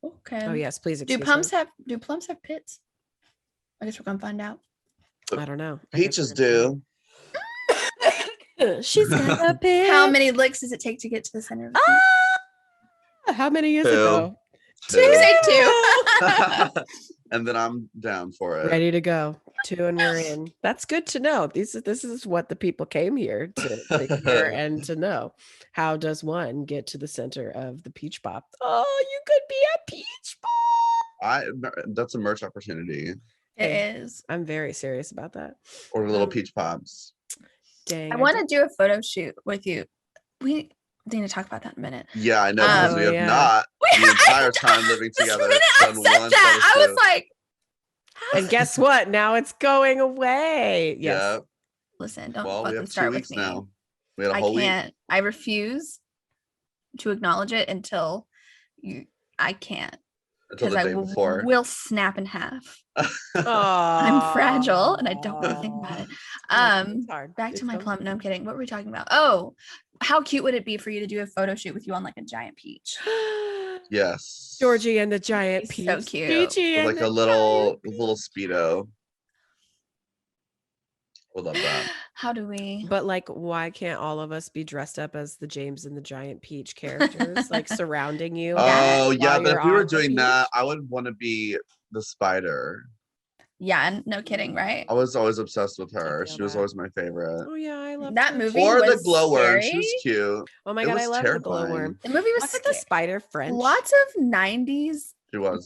Okay. Oh yes, please Do excuse plums me. have pits? I guess we're gonna find out. I don't know. Peaches do. She's got a pit. How many licks does it take to get to the center of the peach? How many is it Two. though? You say two. And then I'm down for it. Ready to go. 2 and we're in. That's good to know. This is what the people came here to hear and to know. How does one get to the center of the peach pop? Oh, you could be a peach pop. That's a merch opportunity. It is. I'm very serious about that. Or little peach pops. Dang. I want to do a photo shoot with you. We need to talk about that in a minute. Yeah, I know, because we have not the entire time living together. I said that. I was like, and guess what? Now it's going away. Yes. Yeah. Listen, don't we fucking have 2 start with weeks me. now. We had a whole can't. week. I refuse to acknowledge it until I can't. Until the day before. Will snap in half. I'm I'm fragile and I don't want to think about it. It's hard. Back to my plum. No, I'm kidding. What were we talking about? Oh, how cute would it be for you to do a photo shoot with you on like a giant peach? Yes. Georgie and the giant peach. So cute. Peachy with like a little Speedo. We'll love that. How do we? But like, why can't all of us be dressed up as the James and the Giant Peach characters, like surrounding you? Oh yeah, while if we were doing that, I would want to be the spider. Yeah, no kidding, right? I was always obsessed with her. She was always my favorite. Oh yeah, I love that movie. Or was the glowworm. Scary. She was cute. Oh my god, I love the glowworm. The movie was the spider French. Lots of 90s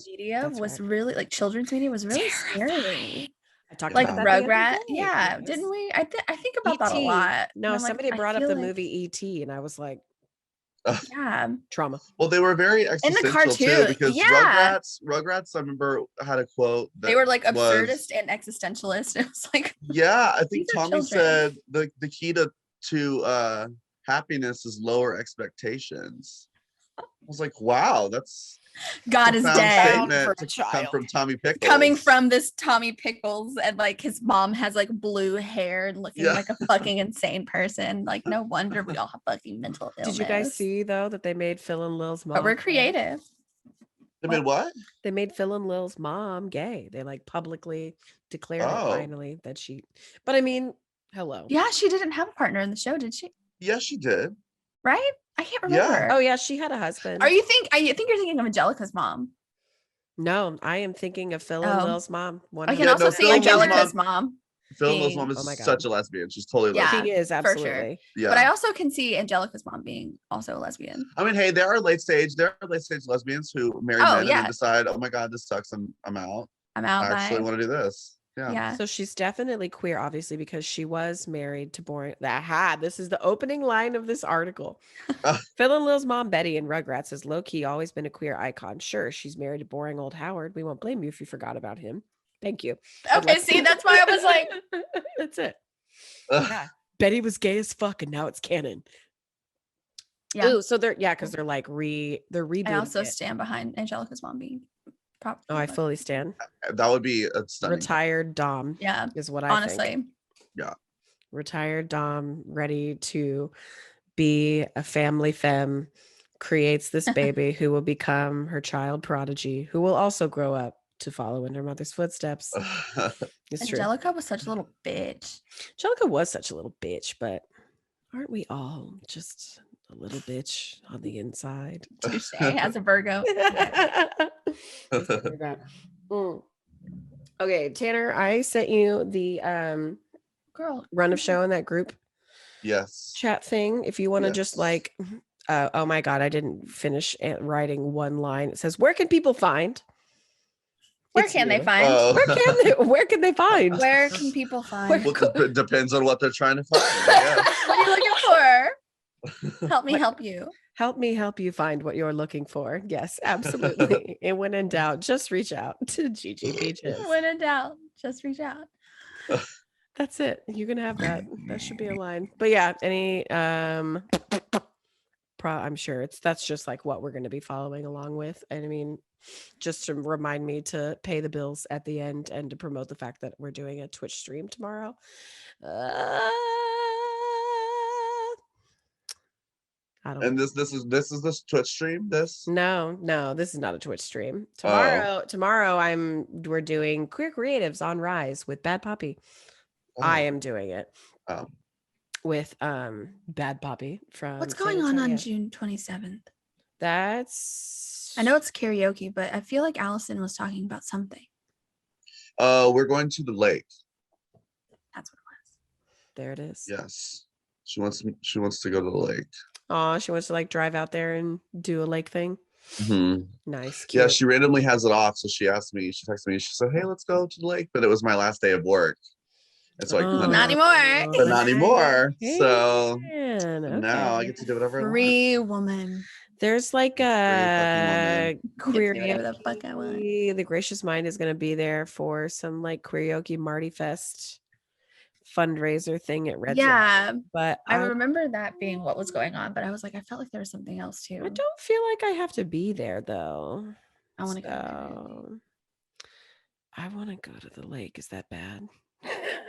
media was really like children's media was really scary. I talked like about Rugrat. Yeah, didn't we? I think about that a lot. No, somebody brought up the movie E.T. and I was like, yeah, trauma. Well, they were very existential too, because Rugrats, I remember had a quote that they were like absurdist and existentialist. It was like, yeah, I think Tommy said the key to happiness is lower expectations. I was like, wow, that's God is dead. Come from Tommy Pickles. Coming from this Tommy Pickles, and like his mom has like blue hair and looking like a fucking insane person. Like, no wonder we all have fucking mental illness. Did you guys see though that they made Phil and Lil's mom? But we're creative. They made what? They made Phil and Lil's mom gay. They like publicly declared it finally that she. But I mean, hello. Yeah, she didn't have a partner in the show, did she? Yes, she did. Right? I can't remember. Yeah. Oh yeah, she had a husband. I think you're thinking of Angelica's mom. No, I am thinking of Phil and Lil's mom. I can also see Angelica's mom. Phil and Lil's mom is such a lesbian. She's totally lesbian. She is, absolutely. For sure. Yeah. But I also can see Angelica's mom being also a lesbian. I mean, hey, there are late stage lesbians who marry men and decide, oh my God, this sucks. I'm out. I actually want to do this. Yeah. So she's definitely queer, obviously, because she was married to boring. This is the opening line of this article. Phil and Lil's mom, Betty, in Rugrats has low-key always been a queer icon. Sure, she's married to boring old Howard. We won't blame you if you forgot about him. Thank you. Okay, see, that's why I was like, that's it. Yeah. Betty was gay as fuck, and now it's canon. Yeah. Ooh, so because they're like they're rebooting. I also stand behind Angelica's mom being. I fully stand. That would be a stunning. Retired Dom. Yeah, is what I honestly think. Yeah, retired Dom, ready to be a family femme, creates this baby who will become her child prodigy, who will also grow up to follow in her mother's footsteps. It's Angelica was such a little bitch. Angelica was such a little bitch, but aren't we all just a little bitch on the inside? Touche, as a Virgo. Okay, Tanner, I sent you the run of show in that group chat thing. If you want to just like oh my god, I didn't finish writing one line. It says, where can people find? Where can they find? Where can they find? Where can people find? Well, it depends on what they're trying to find. What are you looking for? Help me help you. Help me help you find what you're looking for. Yes, absolutely. And when in doubt, just reach out to Gigi Peaches. When in doubt, just reach out. That's it. You can have that. That should be a line. But yeah, any I'm sure that's just like what we're going to be following along with. And I mean, just to remind me to pay the bills at the end and to promote the fact that we're doing a Twitch stream tomorrow. I don't. And this is this Twitch stream. This No, this is not a Twitch stream. Oh. Tomorrow we're doing Queer Creatives on Rise with Bad Poppy. I am doing it Oh. with Bad Poppy from What's San going on Antonio. June 27th? That's I know it's karaoke, but I feel like Allison was talking about something. We're going to the lake. That's what it was. there it is. Yes. She wants to go to the lake. Oh, she wants to like drive out there and do a lake thing. Nice. Cute. Yeah, she randomly has it off. So she asked me, she texted me, she said, hey, let's go to the lake. But it was my last day of work. And so I couldn't. Not anymore. But not anymore. So okay. now I get to do whatever I want. Free woman. There's like a queer whatever the fuck I want. The Gracious Mind is going to be there for some like karaoke Marty Fest fundraiser thing at Red. Yeah, but I remember that being what was going on, but I was like, I felt like there was something else too. I don't feel like I have to be there though. I want to go. I want to go to the lake. Is that bad?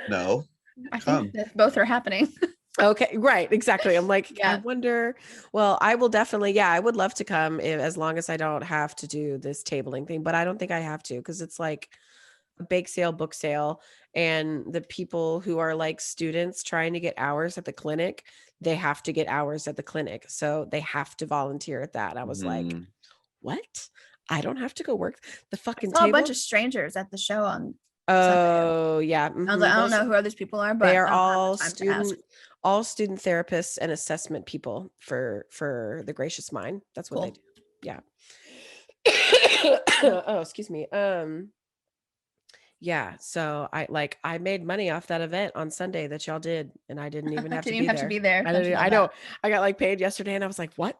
No. I think that both are happening. Okay, right, exactly. I'm like, Yeah. I wonder. Well, I will definitely. Yeah, I would love to come as long as I don't have to do this tabling thing. But I don't think I have to because it's like a bake sale, book sale, and the people who are like students trying to get hours at the clinic, they have to get hours at the clinic, so they have to volunteer at that. I was like, what? I don't have to go work the fucking I saw table? a bunch of strangers at the show on Oh Sunday. yeah. I was like, I don't know who those people are, but they are I don't have the time to ask. all student therapists and assessment people for the Gracious Mind. That's what they do. Yeah. Oh, excuse me. Yeah. So I made money off that event on Sunday that y'all did, and I didn't even have to be there. I know. I got like paid yesterday, and I was like, what?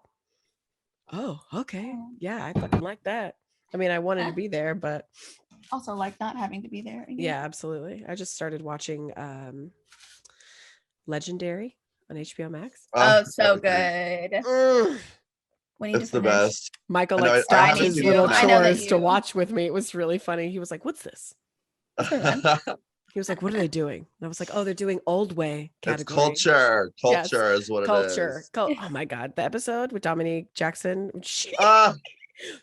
Oh, okay. Yeah, I fucking like that. I mean, I wanted to be there, but also like not having to be there. Yeah, absolutely. I just started watching Legendary on HBO Max. Oh, so good. It's the best. Michael like stopped his little chores to watch with me. It was really funny. He was like, what's this? He was like, what are they doing? And I was like, oh, they're doing old way category. It's culture is what it is. Oh my God. The episode with Dominique Jackson.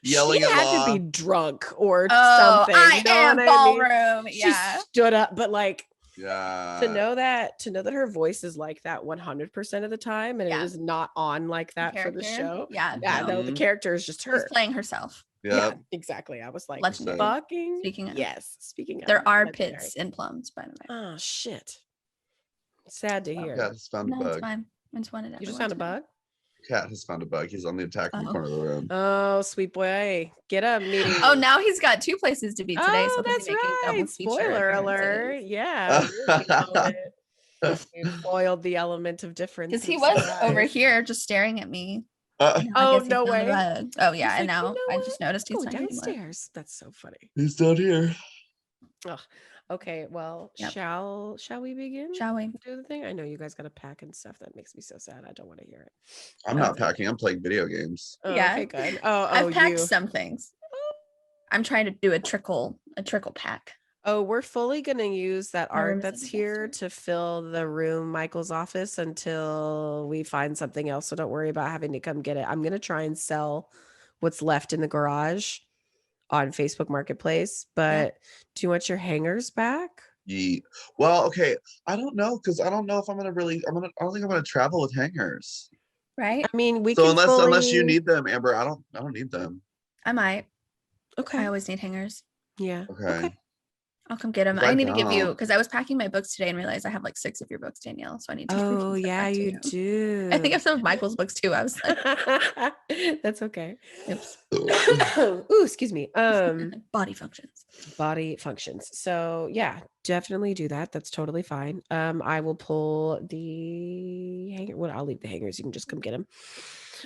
Yelling she at had Law. to be drunk or something. I am ballroom. Yeah. She stood up, but like, yeah, to know that her voice is like that 100% of the time, and it was not on like that for the show. No, the character is just her. She's playing herself. Yeah, exactly. I was like, Legendary. fucking speaking of, speaking of, there are Legendary. pits and plums, by the way. Oh shit! Sad to hear. Cat has found a bug. It's fine. I just wanted you just found a bug. Cat has found a bug. He's on the attacking corner of the room. Oh, sweet boy, get up, meeting. Oh, now he's got two places to be today. Oh, so that's right. Spoiler alert! Yeah, we foiled the element of difference because he was over here just staring at me. Oh, no way. Oh yeah, He's and like, now I just noticed he's not downstairs. That's so funny. He's down here. Oh, okay. Well, shall we begin? Shall we do the thing? I know you guys got to pack and stuff. That makes me so sad. I don't want to hear it. I'm not packing. I'm playing video games. Oh, yeah. Okay, good. Oh, I've packed some things. I'm trying to do a trickle pack. Oh, we're fully gonna use that art that's here to fill the room, Michael's office, until we find something else. So don't worry about having to come get it. I'm gonna try and sell what's left in the garage on Facebook Marketplace. But do you want your hangers back? Well, okay. I don't know, because I don't know if I'm gonna really. I don't think I'm gonna travel with hangers. Right. I mean, we. So unless you need them, Amber, I don't need them. I might. Okay. I always need hangers. Yeah. Okay. I'll come get them. I need to give you, because I was packing my books today and realized I have like 6 of your books, Danielle. So I need to. Oh yeah, you do. I think I have some of Michael's books too. I was like, that's okay. Oops. Ooh, excuse me. Body functions. So yeah, definitely do that. That's totally fine. I will pull the hanger. Well, I'll leave the hangers. You can just come get them.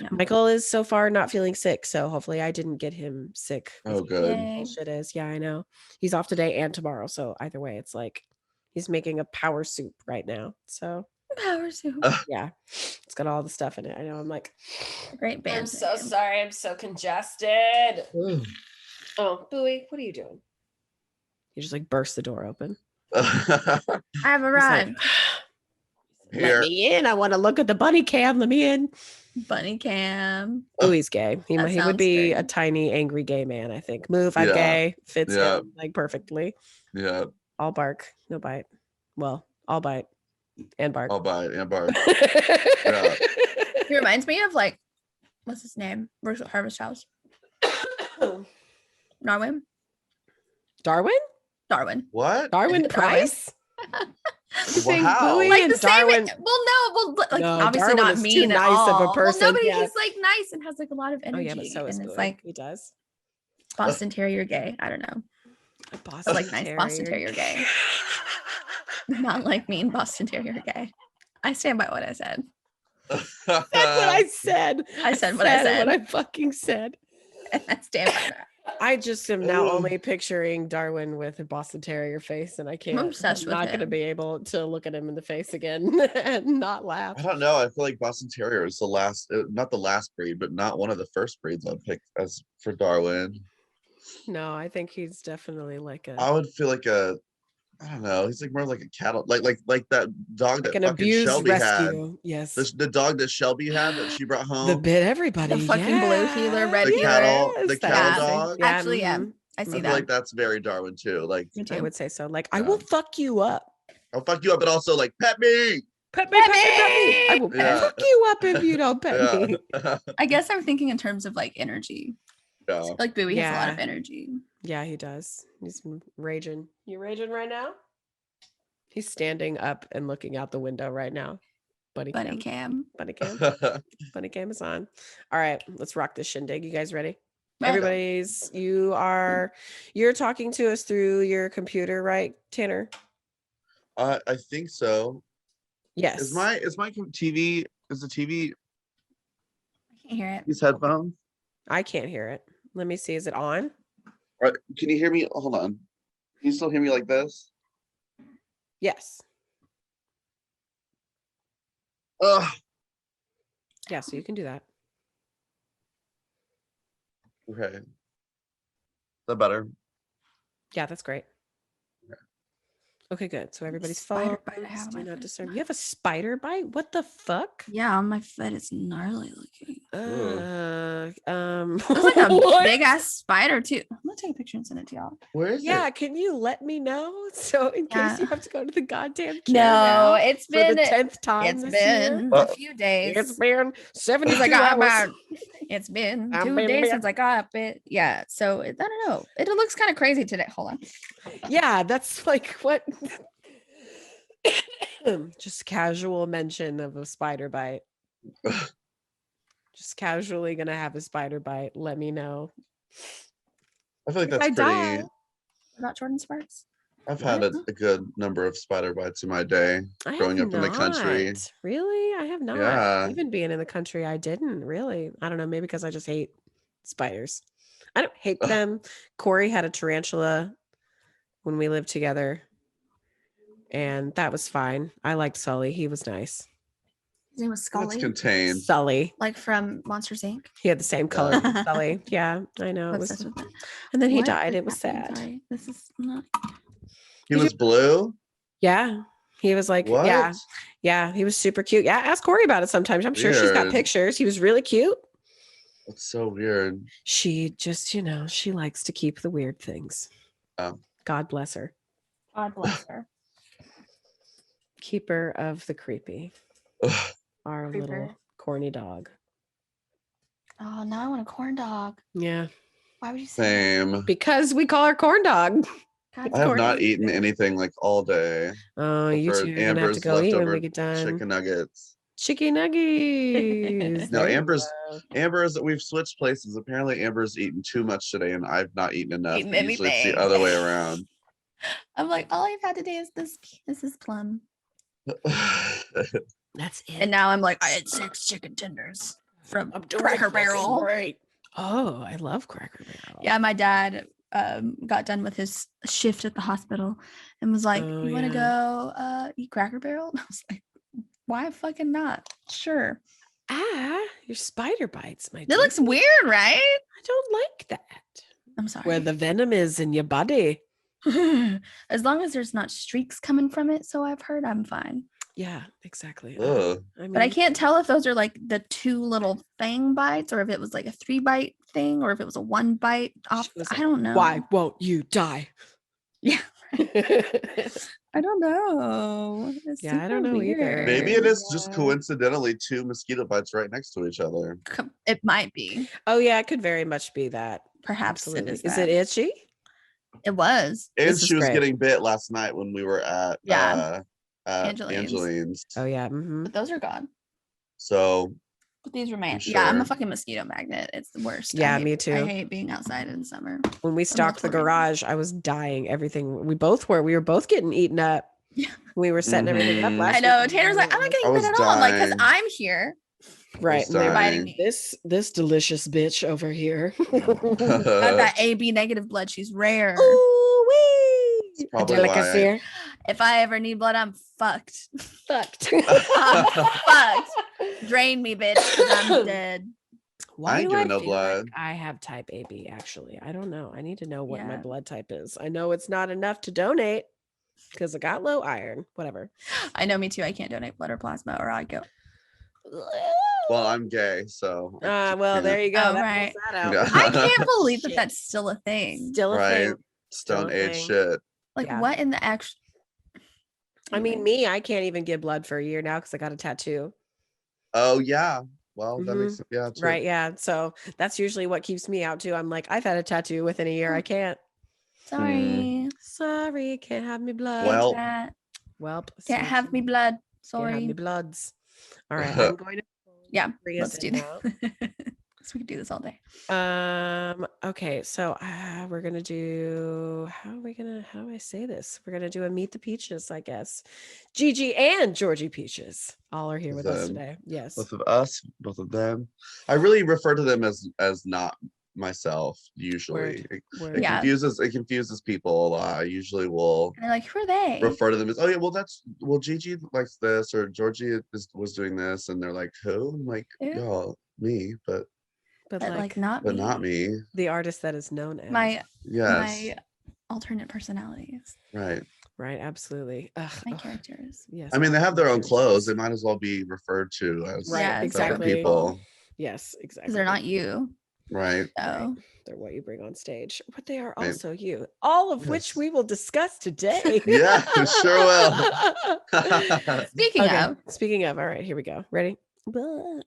No. Michael is so far not feeling sick, so hopefully I didn't get him sick. Oh, good. Bullshit is. Yeah, I know. He's off today and tomorrow, so either way, it's like he's making a power soup right now. So power soup. Yeah, it's got all the stuff in it. I know. I'm like, great band. I'm so sorry. I'm so congested. Oh, Bowie, what are you doing? You just like burst the door open. I have arrived. Let me in. I want to look at the bunny cam. Let me in. Bunny cam. Oh, he's gay. He That would sounds be a good. tiny, angry gay man, I think. Move, I'm Yeah. gay. Fits Yeah. him like perfectly. Yeah. All bark, no bite. Well, all bite and bark. I'll buy it and bark. Yeah. He reminds me of like, what's his name? Harvest House. Darwin. Darwin? What? Darwin Price? You think Wow. Bowie Like and the same. Darwin? Like No, obviously Darwin not is too mean at nice of a all. person, Well, no, but yeah. he's like nice and has like a lot of Oh energy. yeah, but so is and Bowie. it's like He does. Boston Terrier gay. I don't know. Boston Like nice Boston Terrier gay. Not like mean Boston Terrier gay. I stand by what I said. That's what I said. I said what I said. What I fucking said. And I stand by that. I just am now only picturing Darwin with a Boston Terrier face, and I can't. I'm obsessed with not going to him. be able to look at him in the face again and not laugh. I don't know. I feel like Boston Terrier is the last, not the last breed, but not one of the first breeds I'd pick as for Darwin. No, I think he's definitely like I would feel like I don't know. He's like more like a cattle, like that dog like that an fucking abused Shelby rescue. had. Yes, The dog that Shelby had that she brought home. the bit everybody. The fucking blue healer, red the healer. cattle, the Yes, that cattle was- dog. Yeah, Actually, yeah. mhm. I I see feel that. like that's very Darwin too. Like Me too. I would say so. Like, I Yeah. will fuck you up. I'll fuck you up, but also like pet me. Pet me, pet me, pet me. I will Yeah. fuck you up if you don't pet me. Yeah. I guess I'm thinking in terms of like energy. Yeah. Like Bowie has a lot Yeah. of energy. Yeah, he does. He's raging. You raging right now? He's standing up and looking out the window right now. Buddy Bunny cam. cam. Buddy cam. Bunny cam is on. All right, let's rock this shindig. You guys ready? Ready. You're talking to us through your computer, right, Tanner? I think so. Yes. Is my TV? Is the TV I can't hear it. these headphones? I can't hear it. Let me see. Is it on? All right, can you hear me? Hold on. Can you still hear me like this? Yes. Ugh. Yeah, so you can do that. Okay. Is that better? Yeah, that's great. Okay, good. So everybody's Spider phone. bite I have on Do my not foot. disturb. You have a spider bite? What the fuck? Yeah, on my foot. It's gnarly looking. Ugh. It was like a what? big ass spider too. I'm gonna take a picture and send it to y'all. Where is Yeah, it? can you let me know? So in case you have to go to the goddamn care No, now it's for been the 10th time it's this been year. a few days. It's been 72 He's like, "Ah, hours. man, it's been I've 2 been days bit." since I got bit. Yeah, so I don't know. It looks kind of crazy today. Hold on. Yeah, that's like what just casual mention of a spider bite. Just casually gonna have a spider bite. Let me know. I feel like If that's I pretty. die. What about Jordan Sparks? I've had a good number of spider bites in my day I growing have up in the country. not. Really? I have not. Yeah. Even being in the country, I didn't really. I don't know, maybe because I just hate spiders. I don't hate them. Corey had a tarantula when we lived together, and that was fine. I liked Sully. He was nice. His name was That's Scully, contained. Sully. like from Monsters Inc. He had the same color as Sully. Yeah, I know. It Obsessed was, with it. and then he What died. is It was happening? sad. Sorry, this is not. He Did was blue. Yeah. He was like, What? yeah, he was super cute. Yeah, ask Corey about it sometimes. I'm sure she's got Weird. pictures. He was really cute. That's so weird. She just, she likes to keep the weird things. Oh. God bless her. God bless her. Keeper of the creepy. Ugh. Our Creeper. little corny dog. Oh, now I want a corn dog. Yeah. Why would you say that? Same. Because we call her corn dog. God, I have Corn. not eaten anything like all day. Oh, you For two are going to have to go eat when we get done. chicken nuggets. Chicken nuggets. No, There you Amber's- go. Amber's, we've switched places. Apparently, Amber's eaten too much today, and I've not eaten enough. Eaten Usually, it's the anything. other way around. I'm like, all I've had today is this. This is plum. That's it. And now I'm like, I had 6 chicken tenders from Cracker Barrel. Right. Oh, I love Cracker Barrel. Yeah, my dad got done with his shift at the hospital and was like, Oh, you want to yeah. go eat Cracker Barrel? And I was like, why fucking not? Sure. Your spider bites, my It dear. looks weird, right? I don't like that. I'm sorry. Where the venom is in your body. As long as there's not streaks coming from it, so I've heard, I'm fine. Yeah, exactly. Ugh. But I can't tell if those are like the 2 little fang bites or if it was like a 3 bite thing or if it was a 1 bite off. She was I like, don't know. Why won't you die? Yeah. I don't know. It's Yeah, I don't know either. weird. Maybe it is just Yeah. coincidentally 2 mosquito bites right next to each other. It might be. Oh yeah, it could very much be that. Perhaps Absolutely. it Is that. it itchy? It was. And This is she was great. getting bit last night when we were at Yeah. Angeline's. Angeline's. Oh yeah. Mm-hmm. But those are gone. So But these remain. sure. Yeah, I'm a fucking mosquito magnet. It's the worst. Yeah, me too. I hate being outside in summer. When we stocked the multiple reasons. garage, I was dying. Everything we both were. We were both getting eaten up. Yeah. We were setting everything up Mhm. last I know. week. Tanner's like, I'm not I getting was bit at all. I'm like, because dying. I'm here. Right. was And they were biting dying. me. this delicious bitch over here. Got that AB negative blood. She's rare. Ooh-wee. A probably why delicacy. If I ever need blood, I'm fucked. Fucked. I'm fucked. Drain me, bitch. 'Cause I'm dead. Why ain't do I giving no feel like blood. I have type AB? Actually, I don't know. I need to know what my Yeah. blood type is. I know it's not enough to donate because I got low iron. Whatever. I know, me too. I can't donate blood or plasma, or I go. Well, I'm gay, so I Well, there you go. Oh, That right. pulls that out. Yeah. I can't believe that Shit. that's still a thing. Still a right. thing. Stone Still a age thing. shit. Like, Yeah. what in the actual? I mean, me, I can't even give blood for a year now because I got a tattoo. Oh yeah. Well, that Mhm. makes yeah. True. Right. Yeah. So that's usually what keeps me out too. I'm like, I've had a tattoo within a year. I can't. Sorry. Sorry, can't have me blood. Well, Chat. Welp. Can't have me blood. Can't have me Sorry. bloods. All right. I'm going to Yeah. bring us Let's do in now. that. So we can do this all day. Okay, so we're gonna do how do I say this? We're gonna do a Meet the Peaches, I guess. Gigi and Georgie Peaches all are here with us Them. today. Yes. both of us, both of them. I really refer to them as not myself usually. Word. It Yeah. confuses people a lot. I usually will And they're like, who are they? refer to them as, oh yeah, well Gigi likes this, or Georgie was doing this, and they're like, who? I'm like, Who? y'all, me, but But But like like not but me. not me. the artist that is known as My Yes. alternate personalities. Right. right, absolutely. Ugh, My ugh, characters. yes. I mean, they all have their own characters. clothes. They might as well be referred to as Right, Yeah, separate exactly. people. Yes, exactly. Because they're not you. Right. So They're what you bring on stage, but they are Right. also you. All of which Yes. we will discuss today. Yeah, sure will. speaking Okay, of, speaking of, all right, here we go. Ready? Blah.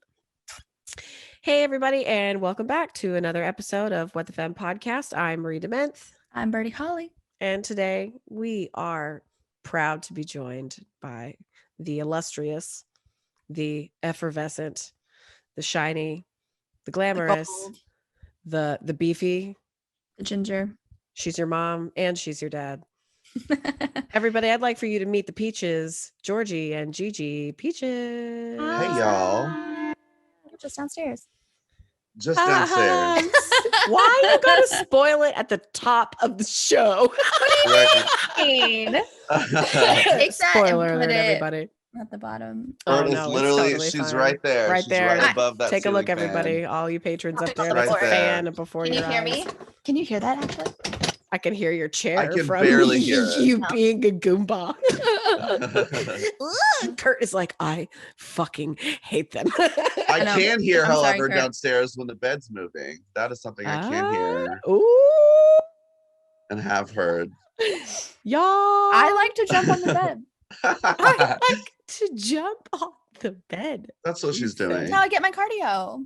Hey, everybody, and welcome back to another episode of What the Femme podcast. I'm Marie Dementhe, I'm Birdie Holly. and today we are proud to be joined by the illustrious, the effervescent, the shiny, the glamorous, The gold, the beefy. the ginger. She's your mom and she's your dad. Everybody, I'd like for you to meet the Peaches, Georgie and Gigi Peaches. Hey, y'all. Just downstairs. Just downstairs. Why you gotta spoil it at the top of the show? Take that Spoiler and alert, put it everybody. at the bottom. Bird is no, it's literally, totally she's fine. right there. Right She's there. right above that. Take a look, ceiling fan. everybody. All you patrons up there. It's That's right a fan there. before Can your you hear eyes. me? Can you hear that actually? I can hear your chair can from barely hear it. you No. being a Goomba. Kurt is like, I fucking hate them. I know. can hear, I'm sorry, however, Kurt. downstairs when the bed's moving. That is something I can hear Ooh, and have heard. y'all. I like to jump on the bed. I like to jump on the bed. That's what she's You doing. That's how I get my cardio.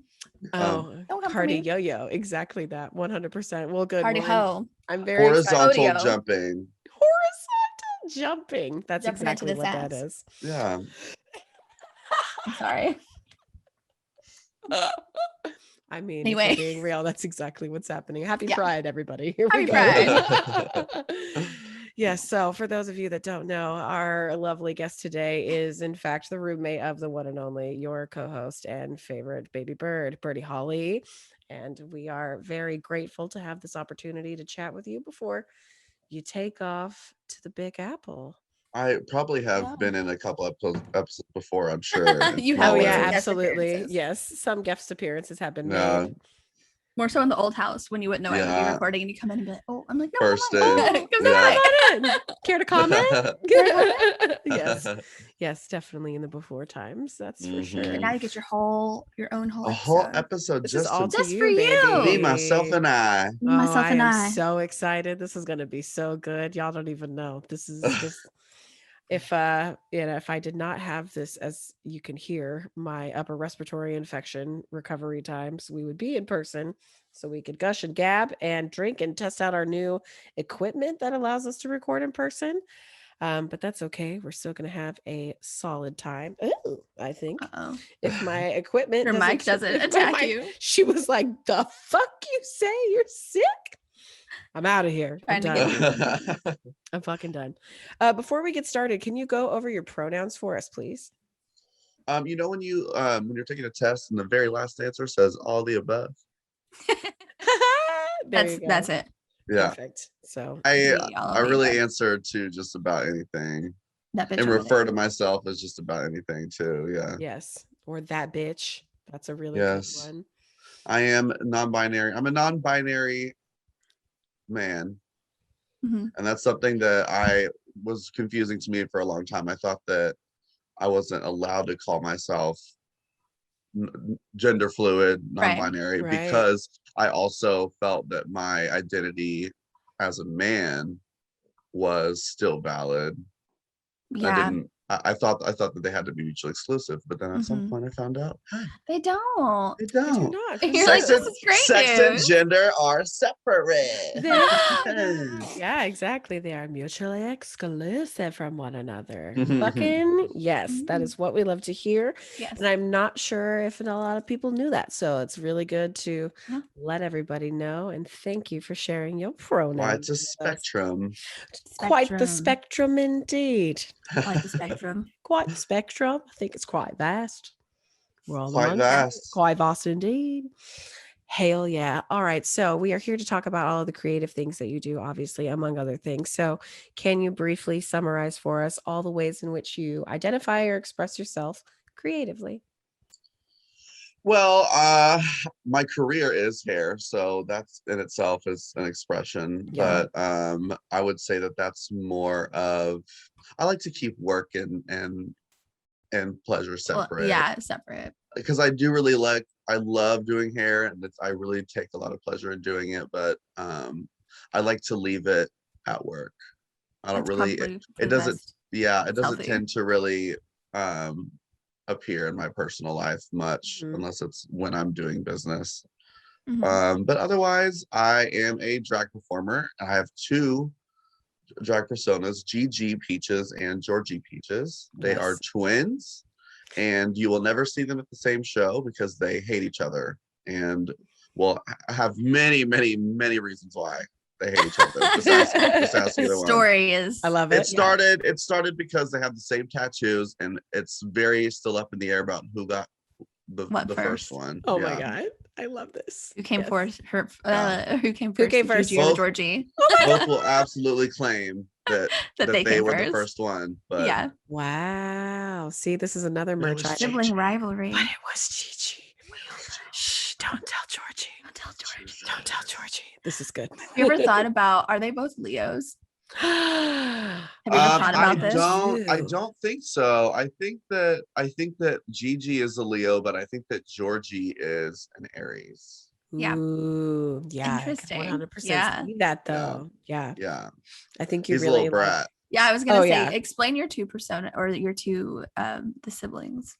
Oh, Don't come for party me. yo-yo. Exactly that. 100%. Well, good. Party well, ho. I'm very excited. Horizontal Rodeo. jumping. Horizontal jumping. That's Jumping into exactly the what that sass. is. Yeah. I'm sorry. I mean, Anyway. if we're being real, that's exactly what's happening. Happy Yeah. Pride, everybody. Here we Happy go. Yes. So, for those of you that don't know, our lovely guest today is, in fact, the roommate of the one and only, your co-host and favorite baby bird, Birdie Holly. And we are very grateful to have this opportunity to chat with you before you take off to the Big Apple. I probably have Yeah. been in a couple episodes before, I'm sure. in You small have Oh been yeah, some ways. guest absolutely. appearances. Yes, some guest appearances have been Yeah. made. More so in the old house when you wouldn't know I would be Yeah. recording and you come in and be like, oh, I'm like, no, First come on. day. Come Yeah. back. Care to comment? Care to comment? Yes. Yes, definitely in the before times. That's for sure. And now you get your own whole A whole episode. episode This is just all to to Just you, for you. baby. me, myself, and I. Myself I and am I. so excited. This is gonna be so good. Y'all don't even know. This is just if if I did not have this, as you can hear, my upper respiratory infection recovery times, we would be in person so we could gush and gab and drink and test out our new equipment that allows us to record in person. But that's okay. We're still gonna have a solid time. Ooh, I think Uh-oh. if my equipment Your mic doesn't if my attack mic- you. She was like, "The fuck you say? You're sick? I'm out of here. I'm Trying to get done. you. I'm fucking done." Before we get started, can you go over your pronouns for us, please? when you're taking a test and the very last answer says all the above. That's it. Yeah. Perfect. So I really answer to just about anything. That bitch And over refer there. to myself as just about anything too. Yeah. yes, or that bitch. That's a really Yes. good one. I am non-binary. I'm a non-binary man. Mhm. And that's something that I was confusing to me for a long time. I thought that I wasn't allowed to call myself gender fluid, non-binary, Right. because I also felt that my identity as a man was still valid. Yeah. I thought that they had to be mutually exclusive, but then at some Mhm. point I found out They don't. they They do don't. not. You're like, this is great Sex and news. gender are separate. Yeah, exactly. They are mutually exclusive from one another. Fucking yes, that is what we love to hear. Yes. And I'm not sure if a lot of people knew that. So it's really good to Yeah. let everybody know. And thank you for sharing your pronouns. Why, it's a with us. spectrum. Quite the spectrum indeed. Quite the spectrum. Quite the spectrum. I think it's quite vast. We're all Quite among us. vast. Quite vast indeed. Hell yeah. All right. So we are here to talk about all of the creative things that you do, obviously, among other things. So can you briefly summarize for us all the ways in which you identify or express yourself creatively? Well, my career is hair, so that's in itself is an expression. Yeah. But I would say that that's more of, I like to keep work and pleasure separate. Yeah, separate. Because I love doing hair, and I really take a lot of pleasure in doing it. But I like to leave it at work. I don't That's really. probably for It the doesn't. best. Yeah, it It's doesn't healthy. tend to really appear in my personal life much, Mhm. unless it's when I'm doing business. Mhm. But otherwise, I am a drag performer. I have two drag personas, Gigi Peaches and Georgie Peaches. They are Yes. twins, and you will never see them at the same show because they hate each other. And well, I have many, many, many reasons why they hate each other. Just ask The either one. story is. I love It it. started because they have the same tattoos, and it's very still up in the air about who got the What first first? one. Oh my Yeah. God. I love this. Who came Yes. first? Yeah. Who came Who first? came the first? Gigi or the Both. Georgie? Both will absolutely claim that That they they came were the first. first one. But Yeah. Wow. See, this is another But it merch was item. Sibling rivalry. But it was Gigi. Shh, don't tell Georgie. Don't tell Georgie. Don't tell Georgie. This is good. Have you ever thought about, are they both Leos? Have Have you ever thought about this? I don't think so. I think that Gigi is a Leo, but I think that Georgie is an Aries. Yeah. Ooh, yeah. I can Interesting. 100% Yeah. see that though. Yeah. Yeah. I think you He's a really little brat. Yeah, I was gonna say, yeah. explain your two persona or your two the siblings.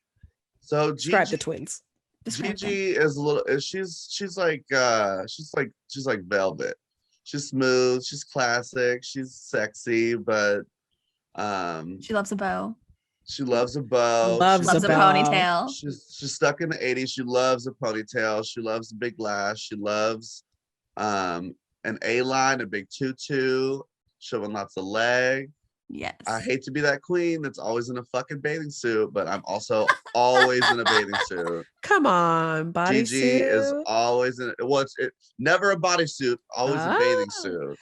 So Describe the Gigi, twins. Describe them. Gigi is a little. She's like velvet. She's smooth. She's classic. She's sexy, but She loves a bow. she loves a bow. Loves Loves a bow. ponytail. She's stuck in the 80s. She loves a ponytail. She loves a big lash. She loves an A-line, a big tutu, showing lots of leg. Yes. I hate to be that queen that's always in a fucking bathing suit, but I'm also always in a bathing suit. Come on, bodysuit. Gigi is always in never a bodysuit, always a bathing suit.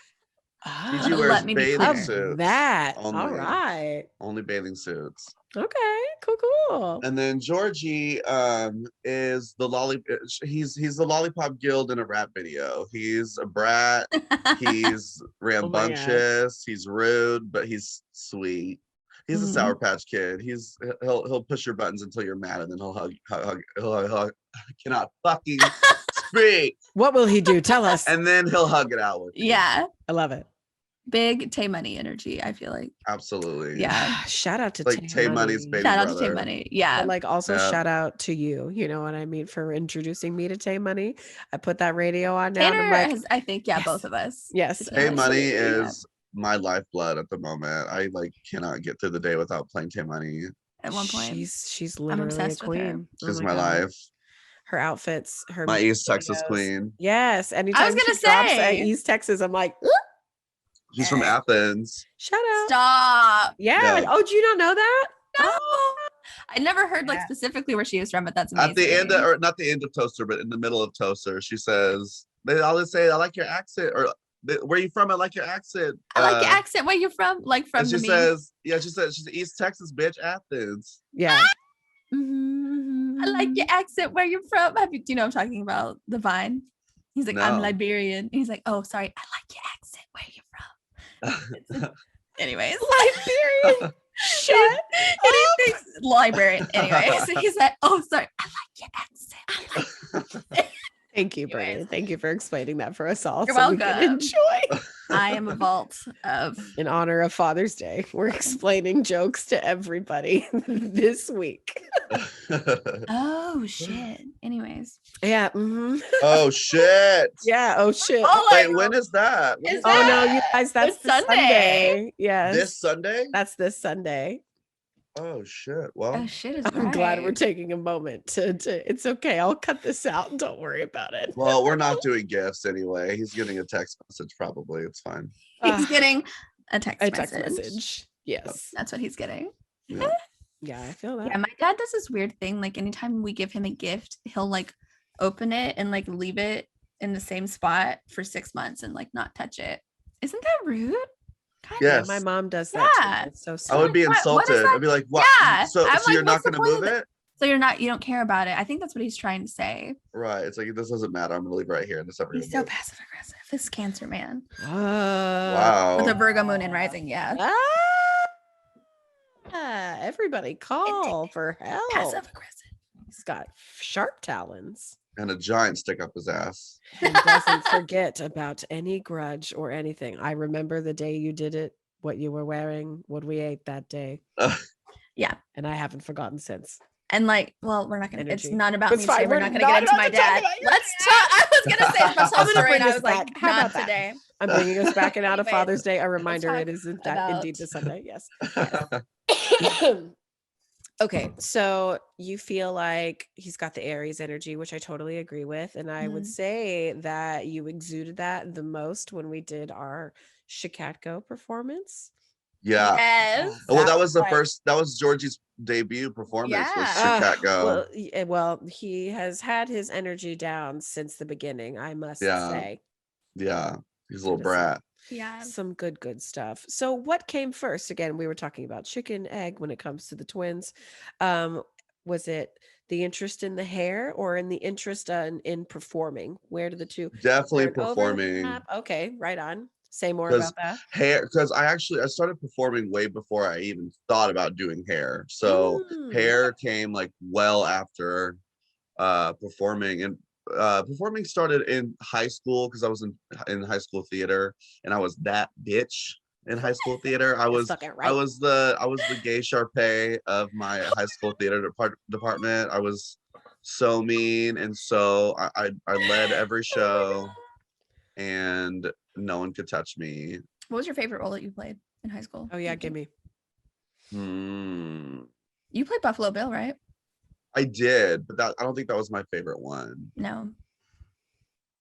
Gigi Oh, wears let me be bathing clear. suits. That. Only. All right. Only bathing suits. Okay. Cool. And then Georgie is he's the lollipop guild in a rap video. He's a brat, he's rambunctious, he's rude, but he's sweet. He's a Sour Patch Kid. He'll push your buttons until you're mad, and then he'll hug. I cannot fucking speak. What will he do? Tell us. And then he'll hug it out with you. Yeah. I love it. Big Tay Money energy, I feel like. Absolutely. Yeah. Shout out to Like Tay Money's baby Shout out brother. to Tay Money. Yeah. But like also shout out to you. You know what I mean? For introducing me to Tay Money. I put that radio on now. Tanner And I'm like, has, I think, yeah, both of us. yes. Tay Money is my lifeblood at the moment. I like cannot get through the day without playing Tay Money. At one point. She's literally a obsessed with her. queen. She's Oh my God. life. Her outfits, My East Texas queen. Yes. Anytime gonna she drops at say. East Texas, I'm like, She's from Athens. shout out. Stop. Yeah. Yeah. Oh, do you not know that? No. I never heard like specifically where she was from, but that's amazing. At the end of, or not the end of Toaster, but in the middle of Toaster, she says, they always say, I like your accent, or where you from? I like your accent. I like your accent. Where you from? Like from And she the says, she's East Texas, bitch, Athens. Yeah. I like your accent. Where you from? Do you know what I'm talking about? The Vine. He's like, I'm No. Liberian. He's like, oh, sorry. I like your accent. Where you from? Anyways. Liberian. Shut and he thinks librarian. Anyways. So he's like, oh, sorry. I like your accent. Thank you, Anyways. Brian. Thank you for explaining that for us all. You're so we can welcome. enjoy. I am a vault of In honor of Father's Day, we're explaining jokes to everybody this week. oh shit. Anyways. Yeah. Oh shit. Yeah. Oh shit. Oh, Wait, when is that? When Is is Oh that? no, you guys, that's This the Sunday. Sunday. Yes. This Sunday? That's this Sunday. Oh shit. Well, Oh shit is I'm glad we're right. taking a moment to it's okay. I'll cut this out. Don't worry about it. well, we're not doing gifts anyway. He's getting a text message probably. It's fine. He's getting a text, a text message. message. Yes. That's what he's getting. Yeah. Yeah, I feel that. Yeah, my dad does this weird thing. Like anytime we give him a gift, he'll like open it and like leave it in the same spot for 6 months and like not touch it. Isn't that rude? Kind Yeah, Yes. my mom does that Yeah. too. It's so I sweet. would be What is insulted. that? I'd be like, what? Yeah. So, I'm so you're like, not what's the going to point move of it? So you don't care about it. I think that's what he's trying to say. Right. It's like, this doesn't matter. I'm going to leave it right here. And it's never He's gonna so move. passive aggressive. This Cancer man Wow. with a Virgo moon and rising. Yeah, Everybody call for help. passive aggressive. He's got sharp talons. And a giant stick up his ass. He doesn't forget about any grudge or anything. I remember the day you did it, what you were wearing, what we ate that day. Yeah. And I haven't forgotten since. And like, well, we're not gonna. Energy. It's not about It's me fine. today. We're We're not gonna not get into about my to talk dad. about your Let's talk. I was gonna say it's my I'm whole gonna story, bring and I us was like, back. How not about that? today. I'm bringing us back and out of Anyways, Father's Day. A reminder talk it isn't that indeed about- this Sunday. Yes. Okay, so you feel like he's got the Aries energy, which I totally agree with. And I would Mhm. say that you exuded that the most when we did our Chicago performance. Yeah. Yes. Well, that was the like- first, that was Georgie's debut performance was Yeah. Chicago. Well, he has had his energy down since the beginning, I must Yeah. say. Yeah. He's a little Listen. brat. Yeah. Some good stuff. So what came first? Again, we were talking about chicken, egg when it comes to the twins. Was it the interest in the hair or in the interest in performing? Where do the two Definitely turn performing. overlap? Okay, right on. Say more 'Cause about that. hair, because I started performing way before I even thought about doing hair. So hair came like well after performing, and performing started in high school because I was in high school theater, and I was that bitch in high school theater. I was fucking I right. was the gay Sharpay of my high school theater department. I was so mean, and so I led every show, and no one could touch me. What was your favorite role that you played in high school? Oh yeah, give me. You played Buffalo Bill, right? I did, but I don't think that was my favorite one. No.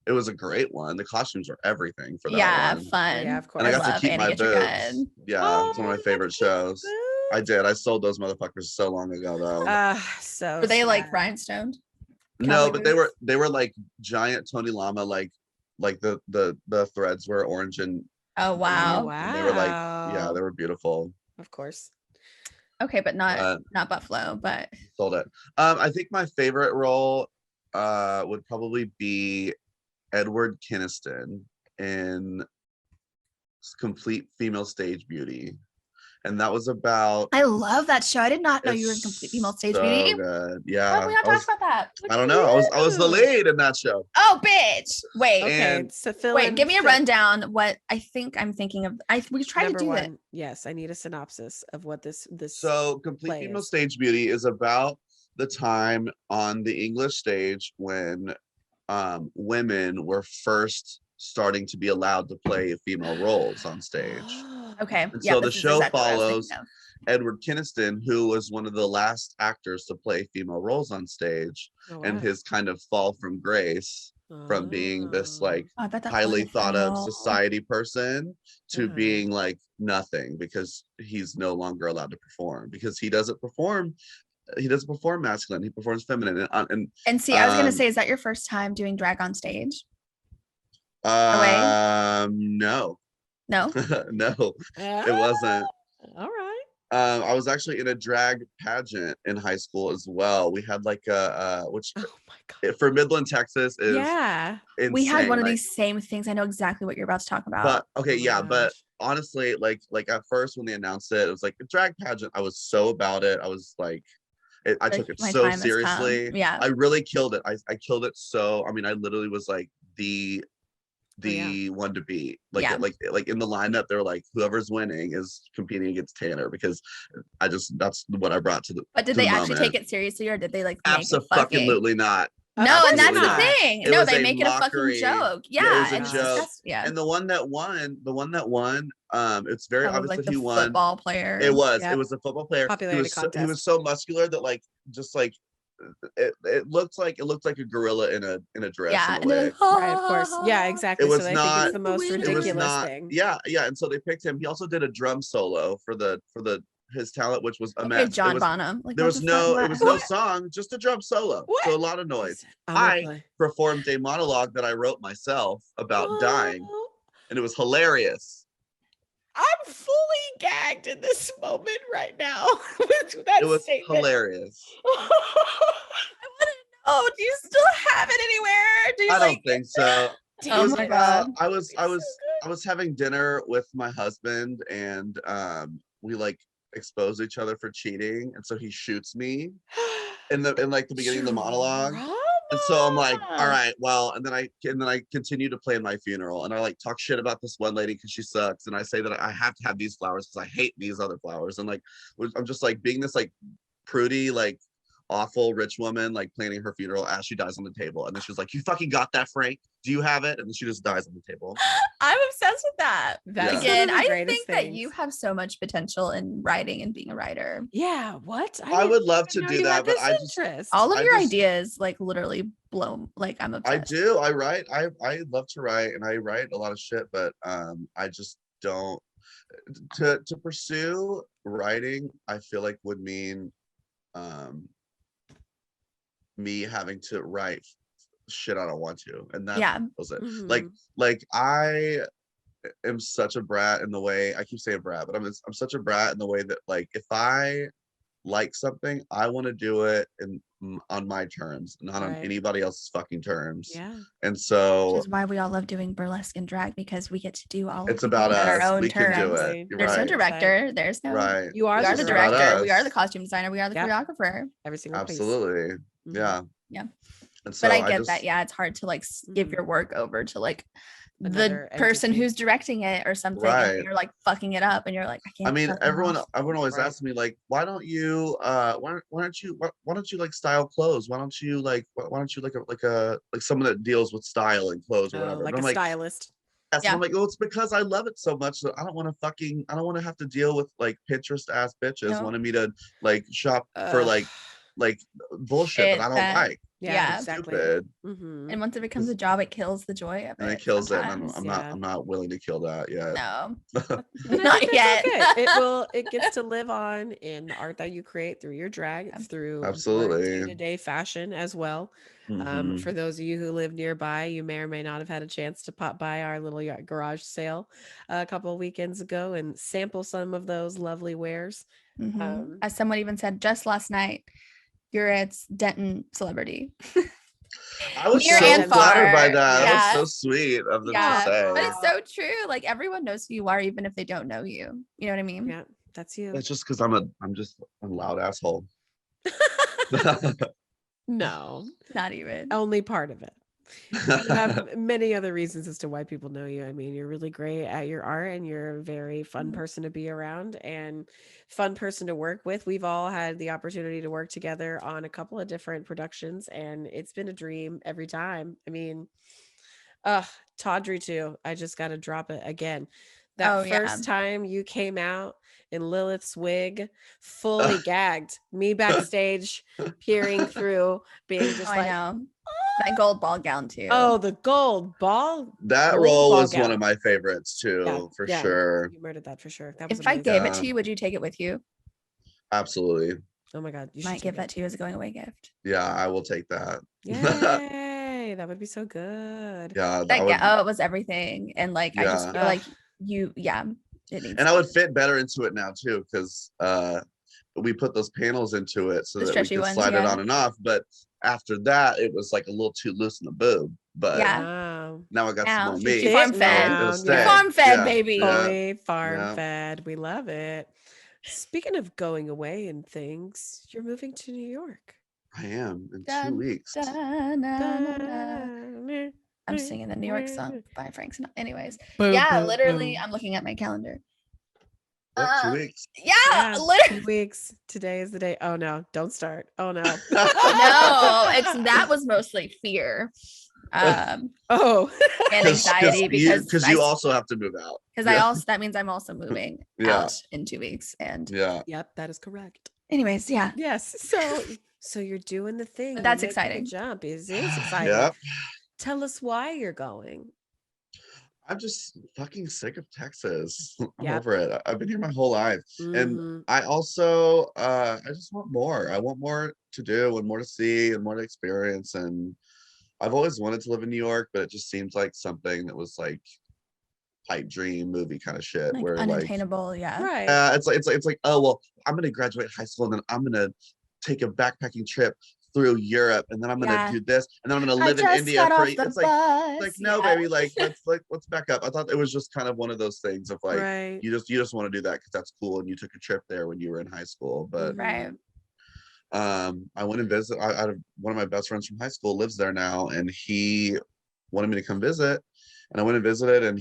It was a great one. The costumes were everything for that Yeah, one. fun. Yeah, of course. And I got love to keep Annie my Get Your boots. Gun. Yeah, it's one of Oh, my favorite shows. I did. I sold those motherfuckers so long ago though. So Were they like sad. rhinestoned? No, cowboy but they were like giant Tony Llama, like the threads were orange and Oh wow. wow. they were like, yeah, they were beautiful. Of course. Okay, but not Buffalo, but sold it. I think my favorite role would probably be Edward Kinniston in Complete Female Stage Beauty. And that was about I love that show. I did not know you were in Complete Female Stage Beauty. so good. Why have we Yeah. not talked about that? I don't know. I was the lead in that show. Oh, bitch. Wait. Okay, And- so fill Wait, in- give me a fill- rundown. What I think I'm thinking of. We tried to Number do that. one, yes, I need a synopsis of what this So Complete play Female is. Stage Beauty is about the time on the English stage when women were first starting to be allowed to play female roles on stage. Okay. And Yeah, so the this is show exactly what I was follows thinking of. Edward Kinniston, who was one of the last actors to play female roles on stage, Oh, and wow. his kind of fall from grace from being this like Oh, I bet that highly was thought of phenomenal. society person to Uh-huh. being like nothing because he's no longer allowed to perform because he doesn't perform masculine, he performs feminine. And see, I was gonna um, say, is that your first time doing drag on stage? no. No. No, it wasn't. All right. I was actually in a drag pageant in high school as well. We had like which Oh my god. for Midland, Texas is Yeah. We had insane, one of like- these same things. I know exactly what you're about to talk about. But okay, Oh my yeah, but gosh. honestly, like at first when they announced it, it was like a drag pageant. I was so about it. I was like, I Like, took it my so time has come. seriously. Yeah. I really killed it. I killed it so. I mean, I literally was like the one to beat. Like Yeah. like in the lineup, they're like, whoever's winning is competing against Tanner because that's what I brought to the. But did to they the actually moment. take it seriously, or did they like make it fucking? Absolutely not. No, and that's Absolutely the not. thing. It No, was they a make it a mockery. fucking joke. Yeah, Yeah, it was a and it's joke. disgusting. Yeah, And the one that won, it's very probably obvious like that the he won. football player. It was Yep. a football player. Popularity He contest. was so muscular that like just like it looked like a gorilla in a dress Yeah, and and a they're wig. like, Right, of course. Yeah, exactly. It was so I think it's the not- most it was ridiculous not thing. yeah, and so they picked him. He also did a drum solo for his talent, which was a Okay, mess. John It was, Bonham. Like, there what was the fuck? no What? it was no song, just a drum solo. What? So a lot of noise. Listen, I'm gonna I play. performed a monologue that I wrote myself about dying, Oh, and it was hilarious. I'm fully gagged in this moment right now with that It was statement. hilarious. Oh, do you still have it anywhere? Do you I like? don't think so. Oh It was my about- God. I was It's so good. I was having dinner with my husband, and we like expose each other for cheating, and so he shoots me in like the beginning of the monologue. And so I'm like, all right, well, and then I continue to plan my funeral, and I like talk shit about this one lady because she sucks, and I say that I have to have these flowers because I hate these other flowers, and like I'm just like being this like prudy like awful rich woman like planning her funeral as she dies on the table, and then she was like, "You fucking got that, Frank? Do you have it?" And then she just dies on the table. I'm obsessed with that. That's Yeah. Again, one of the I greatest think that you things. have so much potential in writing and being a writer. Yeah, what? I would love to know do you that, had but this I just interest. All of I your just- ideas like literally blow. Like I'm I obsessed. do. I write. I love to write, and I write a lot of shit, but I just don't to pursue writing. I feel like would mean me having to write shit I don't want to, and that Yeah. was it. Mhm. Like I am such a brat in the way I keep saying brat, but I'm such a brat in the way that like if I like something, I want to do it on my terms, not on Right. anybody else's fucking terms. Yeah. And Which so is why we all love doing burlesque and drag, because we get to do all of it's the about things on us. our own We can do terms. it. You're There's no right. director. There's no. Right. You are We are the the about director. We are us. the costume designer. We are the Yeah. choreographer. Every single piece. Absolutely. Mhm. Yeah. Yeah. And so But I get just, that. Yeah, it's hard to like give Mhm. your work over to like Another the person entity. who's directing it or something, Right. and you're like fucking it up, and you're like, I can't. I mean, fucking everyone off. always Right. asks me like, why don't you why don't you like style clothes? Why don't you like someone that deals with style and clothes or Oh, whatever? like And a I'm stylist. yes, and Yeah. I'm like, well, it's because I love it so much that I don't want to have to deal with like Pinterest ass bitches No. wanting me to like shop for Ugh. like bullshit Shit that I don't that- like. Yeah. exactly. Stupid. Mhm. And once it becomes a job, it kills the joy of it. And it kills it. And sometimes. I'm not willing to kill that yet. No, And I not think yet. that's okay. It gets to live on in the art that you create through your drag, through your Absolutely. day-to-day fashion as well. Mhm. For those of you who live nearby, you may or may not have had a chance to pop by our little garage sale a couple of weekends ago and sample some of those lovely wares. As someone even said just last night, you're its Denton celebrity. I was Near so and flattered by far. that. That Yeah. was so sweet of them to Yeah, say. but it's so true. Like everyone knows who you are, even if they don't know you. You know what I mean? Yeah, that's you. It's just because I'm just a loud asshole. No, Not even. only part of it. You have many other reasons as to why people know you. I mean, you're really great at your art and you're a very fun person to be around and fun person to work with. We've all had the opportunity to work together on a couple of different productions and it's been a dream every time. I mean, Tawdry too. I just got to drop it again. That first time you came out in Lilith's wig, fully gagged, me backstage, peering through, being just I know. That gold ball gown too. Oh, the gold ball. That role was one of my favorites too, for sure. You murdered that for sure. That was if I gave it to you, would you take it with you? Absolutely. Oh my God. You might give that to you as a going away gift. Yeah, I will take that. Yay. That would be so good. Yeah. It was everything. And like I just feel like it needs and I would fit better into it now too, because we put those panels into it so that we could slide it on and off. But after that, it was like a little too loose in the boob. But now I got some more meat. Farm fed. Farm fed, baby. Fully farm fed. We love it. Speaking of going away and things, you're moving to New York. I am in 2 weeks. I'm singing the New York song by Frank Sinatra. Anyways, literally, I'm looking at my calendar. 2 weeks. Yeah, literally 2 weeks. Today is the day. Oh no, don't start. Oh no. No, that was mostly fear. And anxiety because you also have to move out. Because that means I'm also moving out in 2 weeks. And yep, that is correct. Anyways, yes. So you're doing the thing. But that's exciting. Jump is exciting. Yep. Tell us why you're going. I'm just fucking sick of Texas. I'm over it. I've been here my whole life. And I also I just want more. I want more to do and more to see and more to experience. And I've always wanted to live in New York, but it just seems like something that was like pipe dream movie kind of shit, like where unattainable, right. It's like, oh well, I'm gonna graduate high school and then I'm gonna take a backpacking trip through Europe and then I'm gonna do this and then I'm gonna live in India for it's like no baby, like let's back up. I thought it was just kind of one of those things of like you just want to do that because that's cool and you took a trip there when you were in high school. But I went and visit. One of my best friends from high school lives there now, and he wanted me to come visit. And I went and visited, and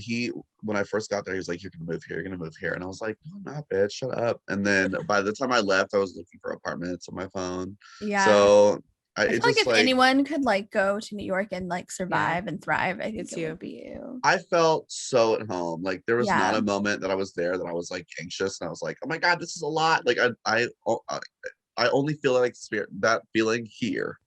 when I first got there, he was like, "You're gonna move here. You're gonna move here." And I was like, "No, I'm not, bitch. Shut up." And then by the time I left, I was looking for apartments on my phone. Yeah. So I feel like if anyone could like go to New York and like survive and thrive, I think it would be you. I felt so at home. Like there was not a moment that I was there that I was like anxious, and I was like, "Oh my God, this is a lot." Like I only feel like that feeling here.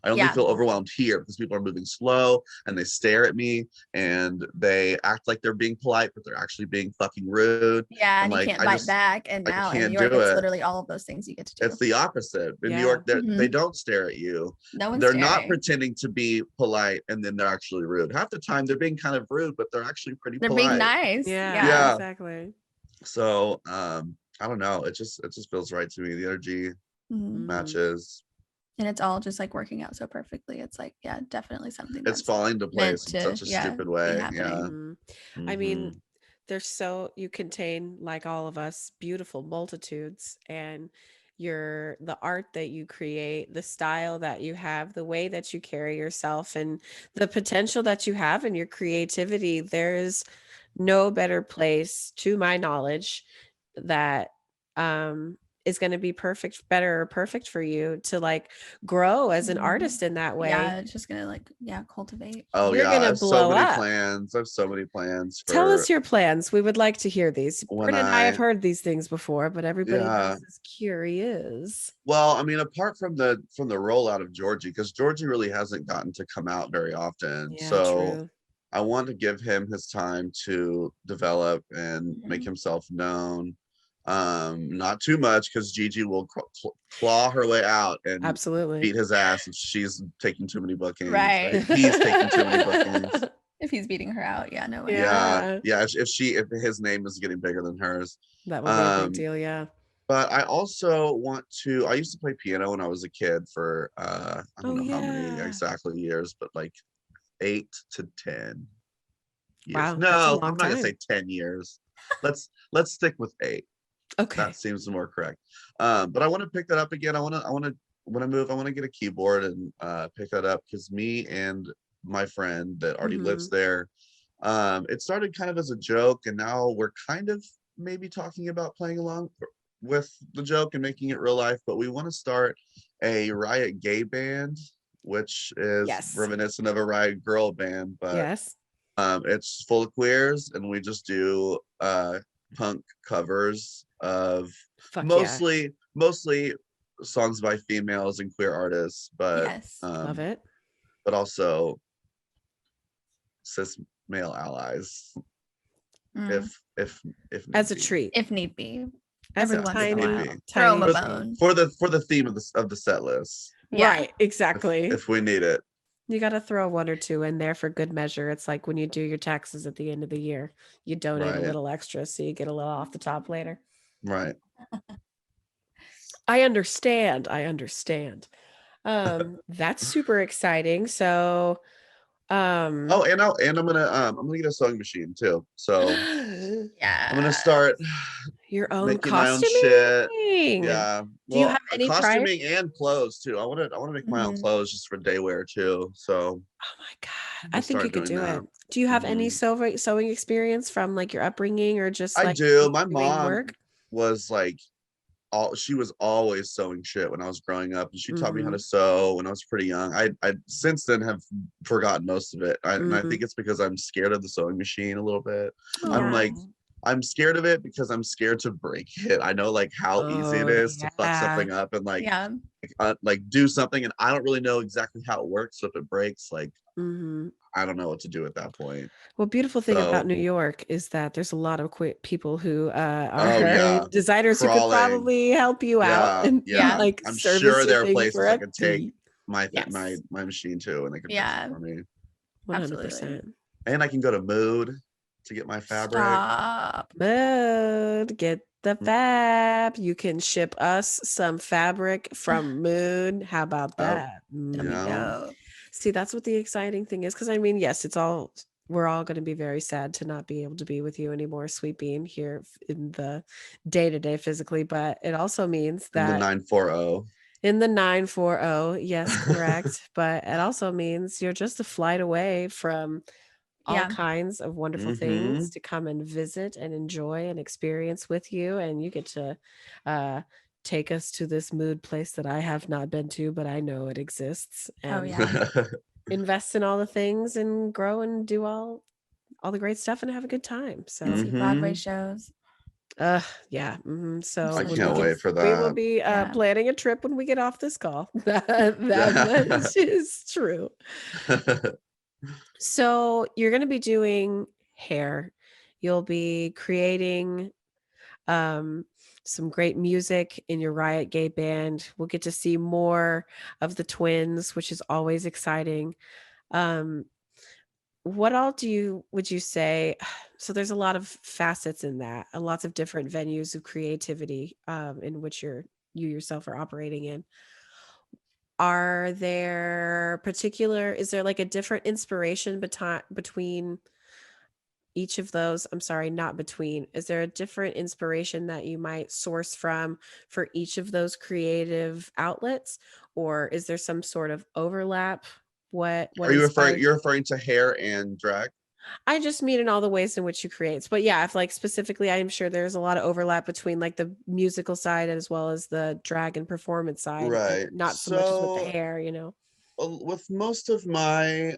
I only feel overwhelmed here because people are moving slow and they stare at me and they act like they're being polite, but they're actually being fucking rude. Yeah, and you can't bite back. And now in New York, it's literally all of those things you get to do. It's the opposite. In New York, they don't stare at you. No one's They're not pretending to be polite and then they're actually rude. Half the time they're being kind of rude, but they're actually pretty polite. They're being nice. Yeah, exactly. So I don't know. It just feels right to me. The energy matches. And it's all just like working out so perfectly. It's like, definitely something it's falling into place in such a stupid way. I mean, you contain, like all of us, beautiful multitudes, and the art that you create, the style that you have, the way that you carry yourself, and the potential that you have in your creativity. There's no better place, to my knowledge, that is going to be perfect for you to like grow as an artist in that way. Yeah, it's just gonna like cultivate. Oh You're yeah, gonna I have so blow many up. plans. I have so many plans for Tell us your plans. We would like to hear these. when Bert and I have I heard these things before, but everybody yeah. else is curious. Well, I mean, apart from the rollout of Georgie, because Georgie really hasn't gotten to come out very often. Yeah, So true. I want to give him his time to develop and make himself known. Not too much because Gigi will claw her way out and Absolutely. beat his ass if she's taking too many bookings. Right. If he's taking too many bookings. If he's beating her out, yeah, no way. Yeah. If his name is getting bigger than hers, That will be a big deal. Yeah. but I also want to. I used to play piano when I was a kid for I don't know how many exactly years, but like 8 to 10 years. Wow, No, I'm not gonna say 10 years. Let's stick with 8. Okay. That seems more correct. But I want to pick that up again. I want to when I move, I want to get a keyboard and pick that up because me and my friend that already lives there, it started kind of as a joke, and now we're kind of maybe talking about playing along with the joke and making it real life. But we want to start a Riot gay band, which is reminiscent of a Riot girl band, but it's full of queers, and we just do punk covers of mostly songs by females and queer artists, but love it. But also cis male allies, if as a treat, if need be, every once in in a while, throw 'em a bone for the theme of the set list. Right, exactly. If we need it, you got to throw 1 or 2 in there for good measure. It's like when you do your taxes at the end of the year, you donate a little extra so you get a little off the top later. Right. I understand. That's super exciting. So and I'm gonna get a sewing machine too. So yeah, I'm gonna start your own making costuming. my own shit. Yeah. Do you have any costuming and clothes too? I want to make my own clothes just for day wear too. So oh my god, I think you could do it. Do you have any sewing experience from like your upbringing or just like I do. My mom was like she was always sewing shit when I was growing up, and she taught me how to sew when I was pretty young. I since then have forgotten most of it. And I think it's because I'm scared of the sewing machine a little bit. I'm scared of it because I'm scared to break it. I know like how easy it is to fuck something up and like do something, and I don't really know exactly how it works. So if it breaks, like I don't know what to do at that point. Well, beautiful thing about New York is that there's a lot of people who are designers who could probably help you out. And like I'm sure there are places I could take my machine too, and they could fix it for me. 100%. And I can go to Mood to get my fabric. Mood, get the fab. You can ship us some fabric from Mood. How about that? See, that's what the exciting thing is. Because I mean, yes, we're all going to be very sad to not be able to be with you anymore, Sweet Bean, here in the day-to-day physically. But it also means that in the 940. In the 940, yes, correct. But it also means you're just a flight away from all kinds of wonderful things to come and visit and enjoy and experience with you. And you get to take us to this Mood place that I have not been to, but I know it exists. And invest in all the things and grow and do all the great stuff and have a good time. So see Broadway shows. So I can't wait for that. We will be planning a trip when we get off this call. that much is true. So you're going to be doing hair. You'll be creating some great music in your Riot Gay band. We'll get to see more of the twins, which is always exciting. What all would you say? So there's a lot of facets in that, and lots of different venues of creativity in which you yourself are operating in. Is there like a different inspiration between each of those? I'm sorry, not between. Is there a different inspiration that you might source from for each of those creative outlets, or is there some sort of overlap? What are you referring? You're referring to hair and drag? I just mean in all the ways in which you create. But yeah, if like specifically, I'm sure there's a lot of overlap between like the musical side as well as the drag and performance side, and Right. not so much as with the So hair, you know. with most of my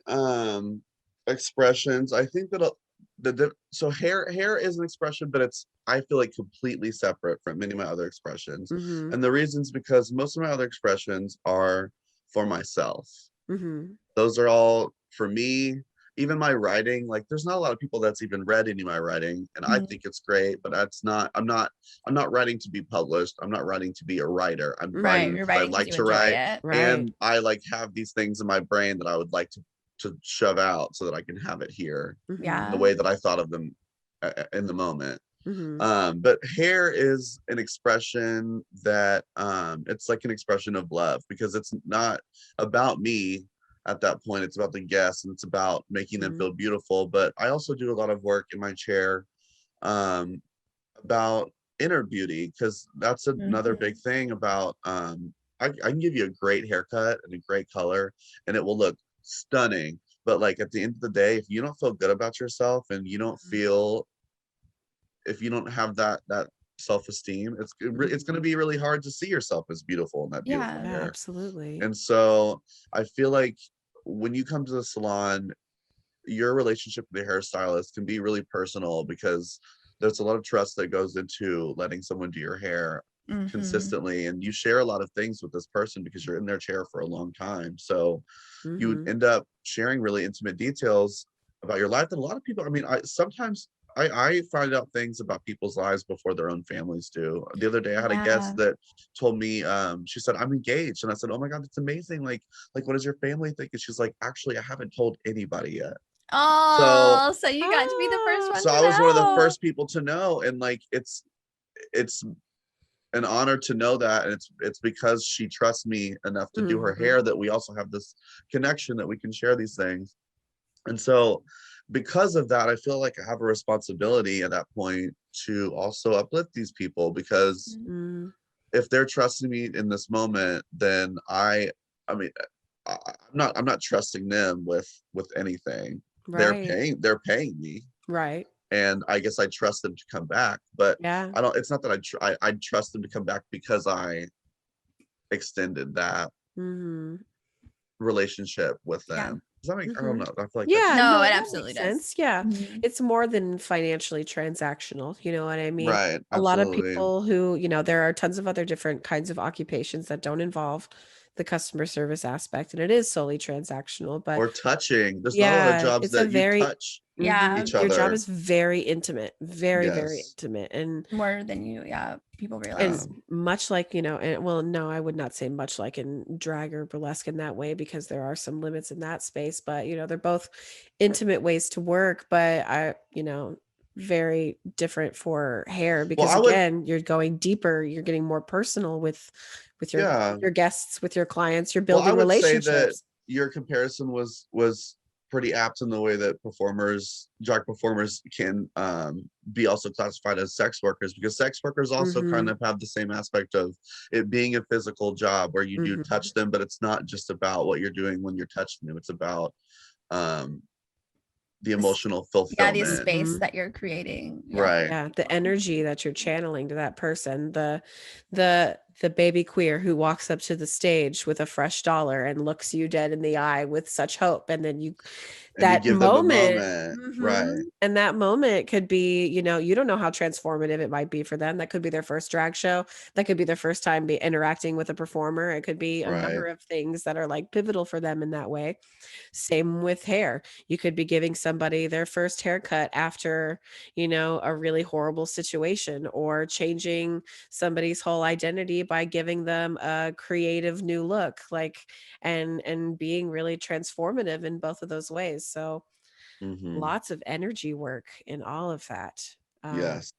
expressions, I think that so hair is an expression, but it's, I feel like, completely separate from many of my other expressions. Mm-hmm. And the reason's because most of my other expressions are for myself. Mm-hmm. Those are all for me. Even my writing, like there's not a lot of people that's even read any of my writing, and I Mhm. think it's great, but that's not, I'm not writing to be published. I'm not writing to be a writer. I'm Right. writing Mm-hmm. You're because I writing because like you to enjoy write, it. Right. and I like have these things in my brain that I would like to shove out so that I can have it here Mm-hmm. in Yeah. the way that I thought of them in the moment. Mm-hmm. But hair is an expression that it's like an expression of love, because it's not about me at that point. It's about the guests, and it's about making them Mm-hmm. feel beautiful. But I also do a lot of work in my chair um, about inner beauty, because that's another Mhm. big thing about I can give you a great haircut and a great color, and it will look stunning. But like at the end of the day, if you don't feel good about yourself, and you don't feel, if you don't have that self-esteem, it's going to be really hard to see yourself as beautiful in that beautiful Yeah. Yeah, hair. absolutely. And so I feel like when you come to the salon, your relationship with the hairstylist can be really personal, because there's a lot of trust that goes into letting someone do your hair Mhm. consistently, and you share a lot of things with this person because you're in their chair for a long time. So you Mm-hmm. end up sharing really intimate details about your life that a lot of people, I mean, I find out things about people's lives before their own families do. The other day I had a Yeah. guest that told me, she said, I'm engaged, and I said, oh my god, that's amazing, like what does your family think? And she's like, actually, I haven't told anybody yet. So Oh, so you got to be the first Ah, one so to I was one of the know. first people to know, and like it's an honor to know that, and it's because she trusts me enough to do her mm-hmm. hair that we also have this connection that we can share these things. And so because of that, I feel like I have a responsibility at that point to also uplift these people, because Mhm. Mm-hmm. if they're trusting me in this moment, then I mean, I'm not trusting them with anything. Right. They're paying me, Right. and I guess I trust them to come back. But Yeah. I don't. It's not that I trust them to come back because I extended that Mm-hmm. relationship with Yeah. them. Does that make? I don't Mm-hmm. know. I feel like that Yeah, kind No, no, it that absolutely makes does. sense. Yeah. Mhm. It's more than financially transactional. You know what I of, mean? right. A lot of Absolutely. people who, there are tons of other different kinds of occupations that don't involve the customer service aspect, and it is solely transactional. But Or touching. There's not a lot of yeah, jobs it's a that you very, touch Yeah. each your job other. is very intimate, very, very Yes. intimate. More than people And realize. much like, and well, no, I would not say much like in drag or burlesque in that way, because there are some limits in that space, but they're both intimate ways to work, but very different for hair, Well, because I would. again, you're going deeper, you're getting more personal with Yeah. your guests, with your clients, you're Well, I building would say that relationships. your comparison was pretty apt in the way that drag performers can be also classified as sex workers, because sex workers also kind Mm-hmm. of have the same aspect of it being a physical job where you do Mm-hmm. touch them, but it's not just about what you're doing when you're touching them. It's about um, the emotional Yeah, the fulfillment. space Mm-hmm. that you're creating. Yeah. Right. Yeah, the energy that you're channeling to that person, the baby queer who walks up to the stage with a fresh dollar and looks you dead in the eye with such hope, and then And you that give them a moment, moment. mhm, Right. and that moment could be, you don't know how transformative it might be for them. That could be their first drag show. That could be their first time interacting with a performer. It could be a Right. number of things that are like pivotal for them in that way. Same with hair. You could be giving somebody their first haircut after, a really horrible situation, or changing somebody's whole identity by giving them a creative new look, like, and being really transformative in both of those ways. So Hmm. lots of energy work in all of that. Um, Yes.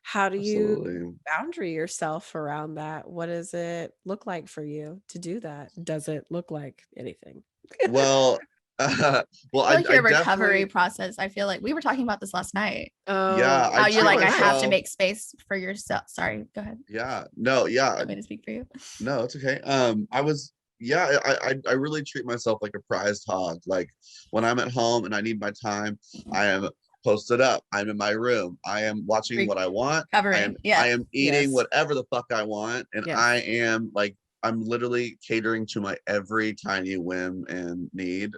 how do you Absolutely. boundary yourself around that? What does it look like for you to do that? Does it look like anything? Well, well, I feel like I your recovery definitely, process, I feel like we were talking about this last night. yeah, Oh, I How you're treat like, oh I have wow. to myself. make space for yourself. Sorry, go ahead. Yeah, no, yeah, Let me to speak for you. no, it's okay. I was, yeah, I really treat myself like a prized hog. Like when I'm at home and I need my time, I am posted up. I'm in my room. I am watching what I want. Recovering. I am eating Yes. whatever the fuck I want. And Yes. I am like, I'm literally catering to my every tiny whim and need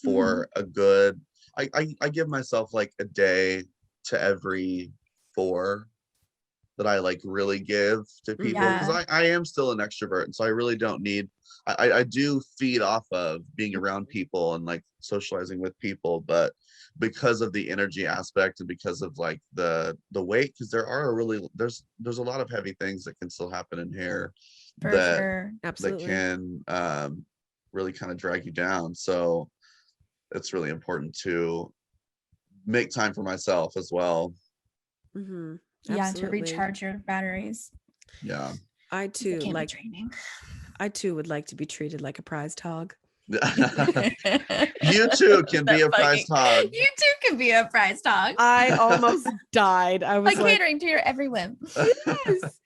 for a good, I give myself like a day to every 4 that I like really give to people, because Yeah. I am still an extrovert, and so I really don't need, I do feed off of being around people and like socializing with people, but because of the energy aspect and because of like the weight, because there are really there's a lot of heavy things that can still happen in here For that sure. Absolutely. can really kind of drag you down. So it's really important to make time for myself as well. Mm-hmm. Yeah, to Absolutely. recharge your batteries. Yeah. I too Came with like. training. I too would like to be treated like a prized hog. You too can be a prized hog. You too can be a prized hog. I almost died. I was Like like, catering to your every whim. yes.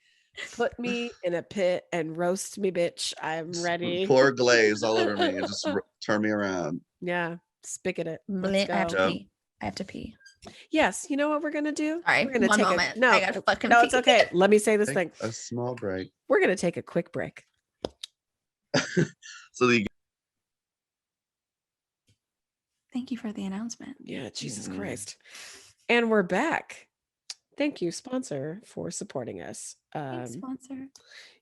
Put me in a pit and roast me, bitch. I'm ready. Pour glaze all over me and just turn me around. Yeah. Spigot it. I Let's have go. to pee. I have to pee. Yes. You know what we're gonna do? Sorry, We're gonna one take moment. no. I gotta fucking No, it's pee. okay. Let me say this Take thing. a small break. We're gonna take a quick break. So the Thank you for the announcement. Yeah, Jesus Mhm. Christ. And we're back. Thank you, sponsor, for supporting us. Thanks, sponsor.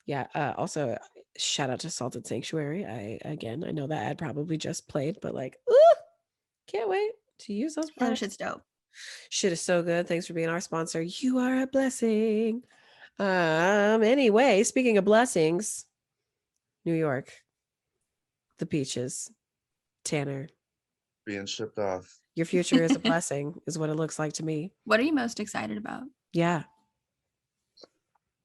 Yeah. Also, shout out to Salted Sanctuary. I know that ad probably just played, but like, ooh, can't wait to use those That products. shit's dope. Shit is so good. Thanks for being our sponsor. You are a blessing. Anyway, speaking of blessings, New York, the Peaches, Tanner, being shipped off. your future is a blessing, is what it looks like to me. What are you most excited about? Yeah.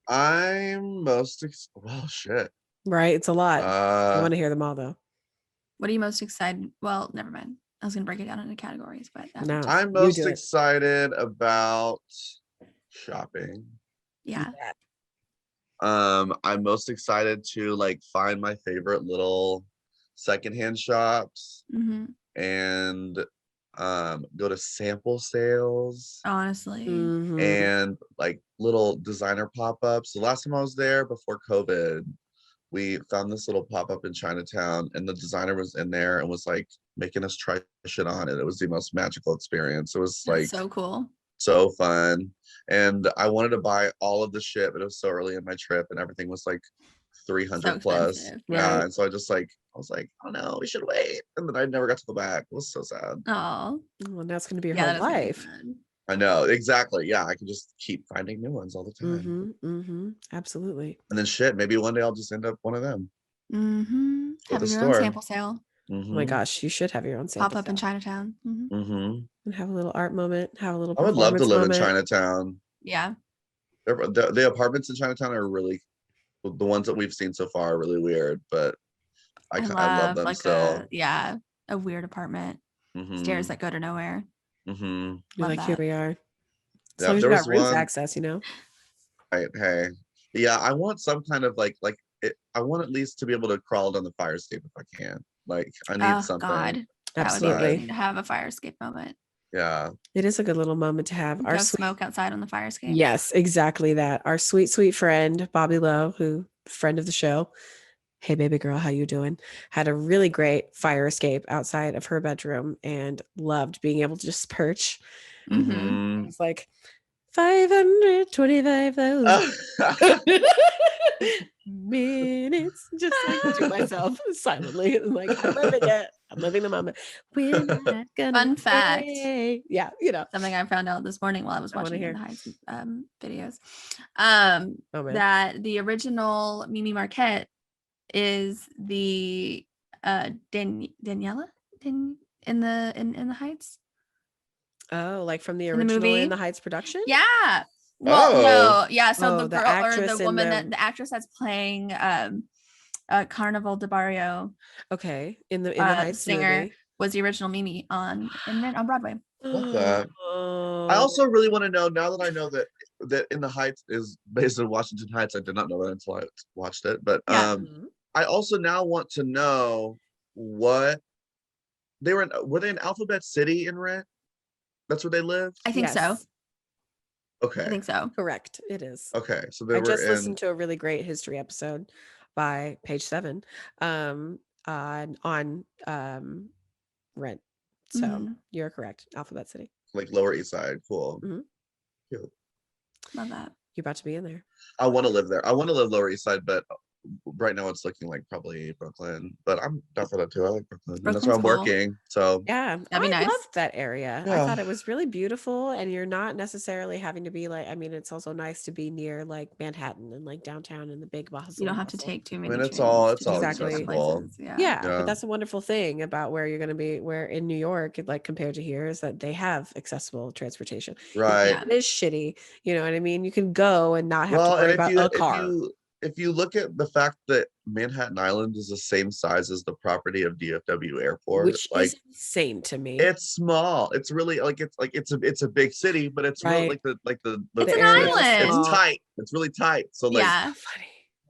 I'm most well shit. Right. It's a lot. I want to hear them all though. What are you most excited? Well, never mind. I was gonna break it down into categories, but that No. I'm you most do it. excited about shopping. yeah. I'm most excited to like find my favorite little secondhand shops hmm and go to sample sales Honestly. Mhm. and like little designer pop-ups. The last time I was there before COVID, we found this little pop-up in Chinatown, and the designer was in there and was like making us try shit on it. It was the most magical experience. It was That's like so cool. so fun. And I wanted to buy all of the shit, but it was so early in my trip and everything was like 300 So plus. expensive. Yeah. Right. And so I was like, oh no, we should wait. And then I never got to go back. It was so sad. Oh. Well, that's going to be your Yeah, whole that is gonna be life. fun. I know, exactly. Yeah, I can just keep finding new ones all the time. Absolutely. And then shit, maybe one day I'll just end up one of them. Mm-hmm. At Having the your own store. sample sale. Oh my gosh, you should have your own sample Pop up in sale. Chinatown. And have a little art moment, have a little I would love to performance live in moment. Chinatown. Yeah. The apartments in Chinatown are really, the ones that we've seen so far are really weird, but I love them like still. a weird apartment. Mhm. Stairs that go to nowhere. Mhm. You're Love like, here that. we are. As Yeah, long as there you was got roof one. access, you know? Right, hey. Yeah, I want some kind of I want at least to be able to crawl down the fire escape if I can. Like I need Oh something. God. That Absolutely. would be to have a fire escape moment. Yeah. It is a good little moment to have. Go smoke outside on the fire escape. Yes, exactly that. Our sweet, sweet friend, Bobby Lowe, who friend of the show. Hey, baby girl, how you doing? Had a really great fire escape outside of her bedroom and loved being able to just perch. Mhm. It's like 525,000 minutes, just like to myself silently. I'm like, I'm living it. I'm living the moment. We're not gonna Fun fact. stay. Yeah, you know. Something I found out this morning while I was I wanna watching hear. the Heights videos. Oh, man. That the original Mimi Marquette is the Daniela in the Heights. Oh, like from the In the original movie? In the Heights production? Yeah. Well, Oh. no, yeah. So Oh, the the girl or actress the in woman the- the actress that's playing Carnival de Barrio Okay. In the Heights singer movie. was the original Mimi on Broadway. Love that. Oh. I also really want to know, now that I know that In the Heights is based in Washington Heights. I did not know that until I watched it. But Yeah. I also now want to know what they were in. Were they in Alphabet City in Rent? That's where they lived? I think so. Yes, I Okay. think so. correct. It is. Okay. So they I were just in listened to a really great history episode by Page 7 on Rent. So Mhm. you're correct. Alphabet City. like Lower East Side. Cool. Mhm. Cute. Love that. You're about to be in there. I want to live there. I want to live Lower East Side, but right now it's looking like probably Brooklyn. But I'm down for that too. I like Brooklyn. And that's where I'm Brooklyn's cool. working. So Yeah, That'd be I nice. loved that area. I Yeah. thought it was really beautiful, and you're not necessarily having to be like. I mean, it's also nice to be near like Manhattan and like downtown and the big hustle. You don't and have to bustle. take too I many mean, it's trains all to it's all get to different accessible. places. Yeah. Yeah, Yeah. but that's a wonderful thing about where you're going to be. Where in New York, like compared to here, is that they have accessible transportation. Right. Yeah. It is shitty. You know what I mean? You can go and not have Well, to worry and about a car. if you look at the fact that Manhattan Island is the same size as the property of DFW Airport, Which like is insane to me. it's small. It's really like it's a big city, but it's really Right. like the It's The an area is island. it's small. tight. It's really tight. So like Yeah. Funny.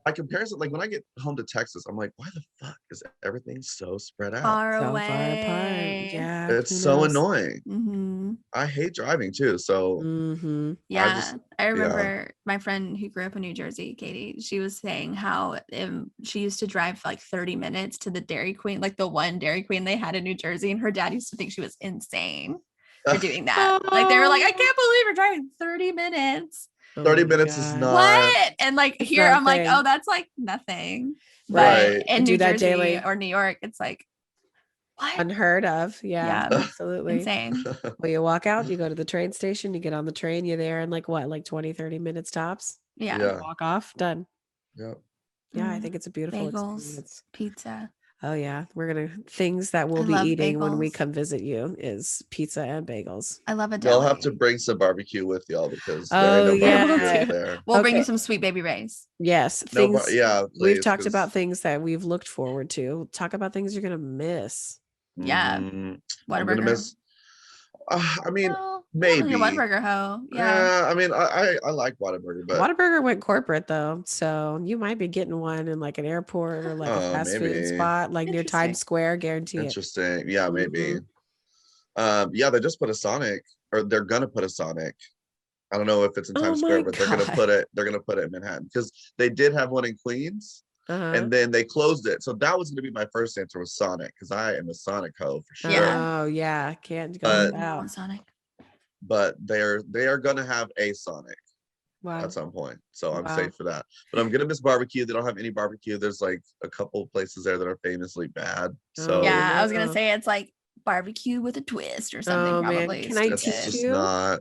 by comparison, like when I get home to Texas, I'm like, why the fuck is everything so spread out? Far So away. far apart. Yeah. It's who so knows? annoying. Mm-hmm. I hate driving too. So Mm-hmm. Yeah. I remember my friend who grew up in New Jersey, Katie, she was saying how she used to drive like 30 minutes to the Dairy Queen, like the one Dairy Queen they had in New Jersey. And her dad used to think she was insane for doing that. Like they were like, I can't believe you're driving 30 minutes. 30 minutes is not What? And like It's here, I'm like, nothing. oh, that's like nothing. Right. But in Do New that Jersey daily. or New York, it's like, what? Unheard of. Yeah, Yeah. absolutely. Insane. Well, you walk out, you go to the train station, you get on the train, you're there in like what, like 20, 30 minutes tops? Yeah. Yeah. Walk off, done. Yep. Yeah, I think it's a beautiful Bagels, experience. pizza. Oh yeah, we're gonna things that we'll I be love eating when we bagels. come visit you is pizza and bagels. I love a You'll deli. have to bring some barbecue with y'all because there Oh, ain't no yeah. barbecue We'll up there. We'll bring you Okay. some Sweet Baby Ray's. Yes, No, things yeah, we've please, talked 'cause- about things that we've looked forward to. Talk about things you're gonna miss. Yeah. I'm Whataburger. gonna miss. I mean, Well, maybe. you're a Whataburger hoe. Yeah. I mean, I like Whataburger, but Whataburger went corporate though, so you might be getting one in like an airport or like a fast food maybe. spot, like near Interesting. Times Square. Guarantee it. Interesting. Yeah, maybe. Mhm. Yeah, they just put a Sonic, or they're gonna put a Sonic. I don't know if it's in Oh Times my Square, but they're gonna God. put it. They're gonna put it in Manhattan because they did have one in Queens, Uh-huh. and then they closed it. So that was gonna be my first answer was Sonic because I am a Sonic hoe for sure. Yeah. Oh yeah, can't go But- without. Sonic. But they are gonna have a Sonic Wow. at some point, so I'm Wow. safe for that. But I'm gonna miss barbecue. They don't have any barbecue. There's like a couple places there that are famously bad. So Oh, Yeah. I was gonna no. say it's like barbecue with a twist or something. Oh, man. Probably. Can I it's teach stupid. just you? not.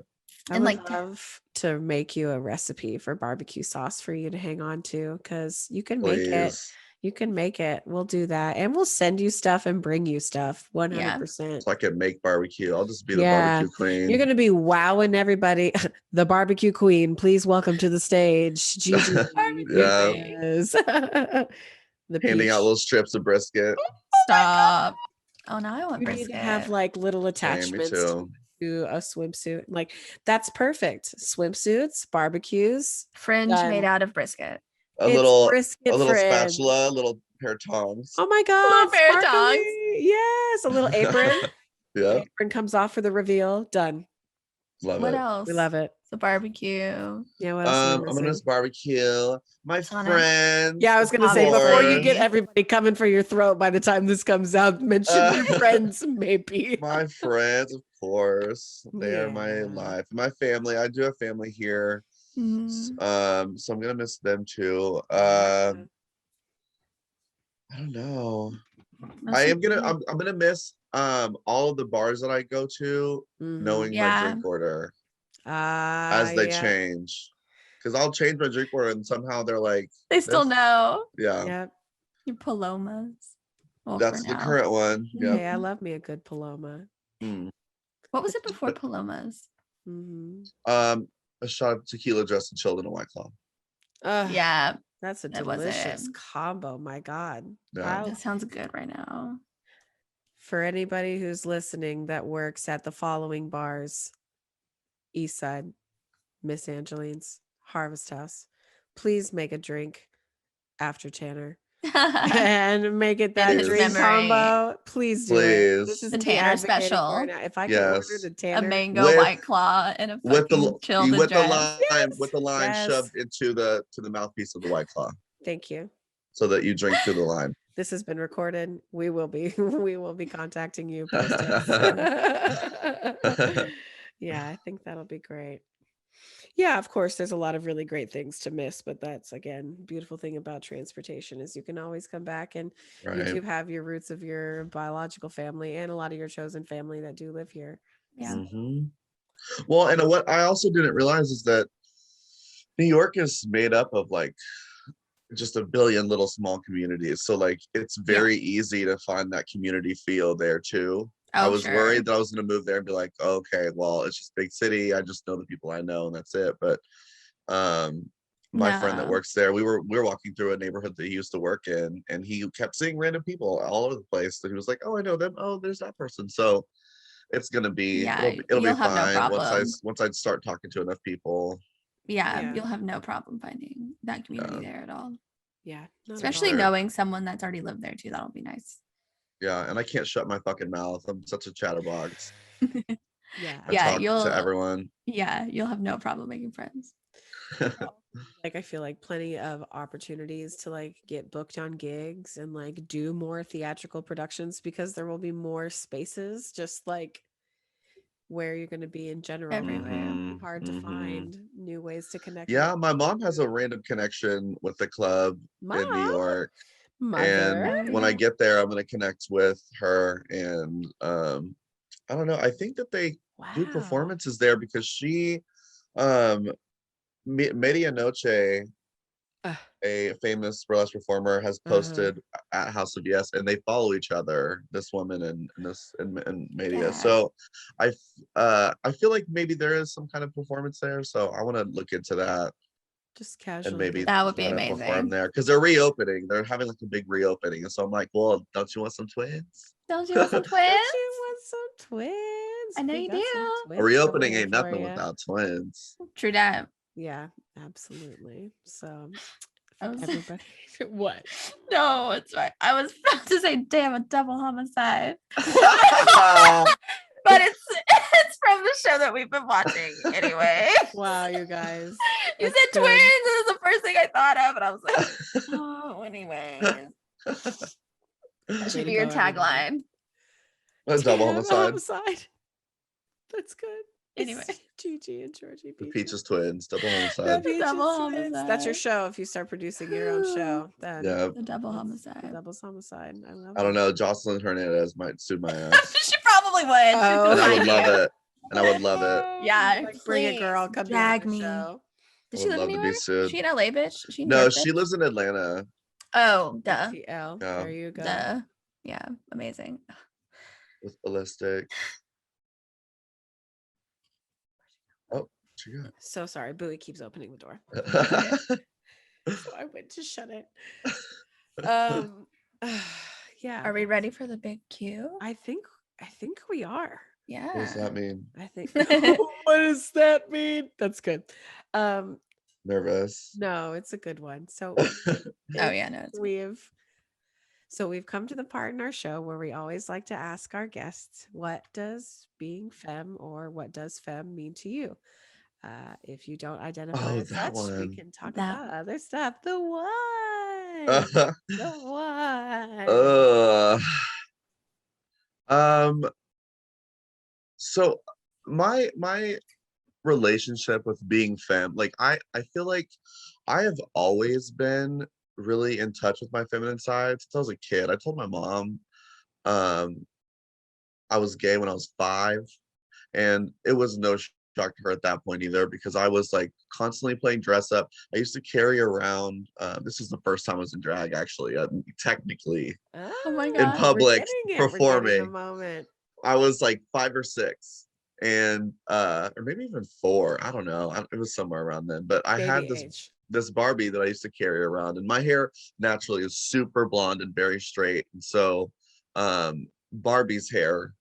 I And, would like, love to make you a recipe for barbecue sauce for you to hang on to because you can make it. Please. You can make it. We'll do that. And we'll send you stuff and bring you stuff 100%. So I can make barbecue. I'll just be the Yeah. barbecue queen. You're going to be wowing everybody. The barbecue queen, please welcome to the stage, Gigi. Yeah. Peaches. The handing out peach. little strips of brisket. Stop. Oh, now I want You need brisket. to have like little Hey, me attachments too. to a swimsuit. Like that's perfect. Swimsuits, barbecues. fringe done. made out of brisket. A It's little brisket fringe. fringe. Spatula, a little pair of tongs. Oh my God. pair of sparkly. tongs. Yes. A little apron. Yeah, Apron comes off for the reveal. Done. love What it. else? We love it. So barbecue. Yeah. What else? are we I'm gonna missing? miss barbecue. My Sonic. friends. Yeah, I was of gonna say before you get course. everybody coming for your throat by the time this comes out, mention your friends, maybe. My friends, of course. They are my Yeah. life. My family. I do have family here. Mhm. So I'm gonna miss them too. I don't know. I am gonna I'm gonna miss all of the bars that I go to knowing my Yeah. drink order as they yeah. change. Because I'll change my drink order and somehow they're like, They still this- know yeah, Yeah. your Palomas. Well, that's for the now. current one. Yeah. Hey, I love me a good Paloma. Mm. What was it before Palomas? Mm-hmm. A shot of tequila dressed and chilled in a White Claw. Yeah, That's a that was delicious it. combo. My God. Yeah. that sounds good right now. For anybody who's listening that works at the following bars: Eastside, Miss Angeline's, Harvest House, please make a drink after Tanner. and make it that his drink memory. combo. Please do it. This is The me Tanner advocating special. for it now. If I can order the A Tanner mango With- White Claw and a fucking chilled with the dress. lime with the lime Yes. shoved into the mouthpiece of the White Claw, Thank you. so that you drink through the lime. This has been recorded. We will be contacting you post test. Yeah, I think that'll be great. Yeah, of course, there's a lot of really great things to miss, but that's again, beautiful thing about transportation is you can always come back, and you Right. do have your roots of your biological family and a lot of your chosen family that do live here. Yeah. Mhm. Well, and what I also didn't realize is that New York is made up of like just a billion little small communities. So like it's very easy to find that community feel there too. I was worried that I was going to move there and be like, okay, well, it's just big city. I just know the people I know and that's it. But my friend that works there, we were walking through a neighborhood that he used to work in, and he kept seeing random people all over the place. And he was like, oh, I know them. Oh, there's that person. So it's gonna be it'll be fine once I start talking to enough people. Yeah, you'll have no problem finding that community there at all. Yeah. Especially knowing someone that's already lived there too. That'll be nice. Yeah, and I can't shut my fucking mouth. I'm such a chatterbox. Yeah. I talk to everyone. Yeah, you'll have no problem making friends. Like I feel like plenty of opportunities to like get booked on gigs and like do more theatrical productions, because there will be more spaces just like where you're going to be in general. Everywhere. Hard to find new ways to connect. Yeah, my mom has a random connection with the club in New York. And when I get there, I'm going to connect with her, and I don't know, I think that they do performances there because she Medianoche, a famous burlesque performer, has posted at House of Yes, and they follow each other, this woman and Media. So I feel like maybe there is some kind of performance there, so I want to look into that. Just casually. And maybe that would be amazing. Perform there because they're reopening. They're having like a big reopening, and so I'm like, well, don't you want some twins? Don't you want some twins? Don't you want some twins? I know you do. A reopening ain't nothing without twins. True that. Yeah, absolutely. So everybody. What? No, it's right. I was about to say, damn, a double homicide. But it's from the show that we've been watching anyway. Wow, you guys. You said twins. It was the first thing I thought of, and I was like, oh, anyway. That should be your tagline. A double homicide. That's good. Anyway, Gigi and Georgie the Peaches twins, double homicide. Double homicide. That's your show. If you start producing your own show, then the double homicide. Double homicide. I don't know. Jocelyn Hernandez might sue my ass. She probably would. And I would love it. And I would love it. Yeah, like, bring it, girl. Come drag me. Show. Does she live anywhere? Is she in LA, bitch? No, she lives in Atlanta. Oh, duh. There you go. Duh. Yeah, amazing. With Ballistic. Oh, she got. So sorry, Bowie keeps opening the door. So I went to shut it. Yeah. Are we ready for the big Q? I think we are. Yeah. What does that mean? I think. What does that mean? That's good. Nervous. No, it's a good one. So we've come to the part in our show where we always like to ask our guests, what does being femme or what does femme mean to you? If you don't identify as such, we can talk about other stuff. The one. So my relationship with being femme, like I feel like I have always been really in touch with my feminine side since I was a kid. I told my mom I was gay when I was 5, and it was no shock to her at that point either, because I was like constantly playing dress up. I used to carry around this is the first time I was in drag, actually, technically. Oh my God, in public performing. I was like 5 or 6, and or maybe even 4, I don't know, it was somewhere around then, but I had this Barbie that I used to carry around, and my hair naturally is super blonde and very straight, and so Barbie's hair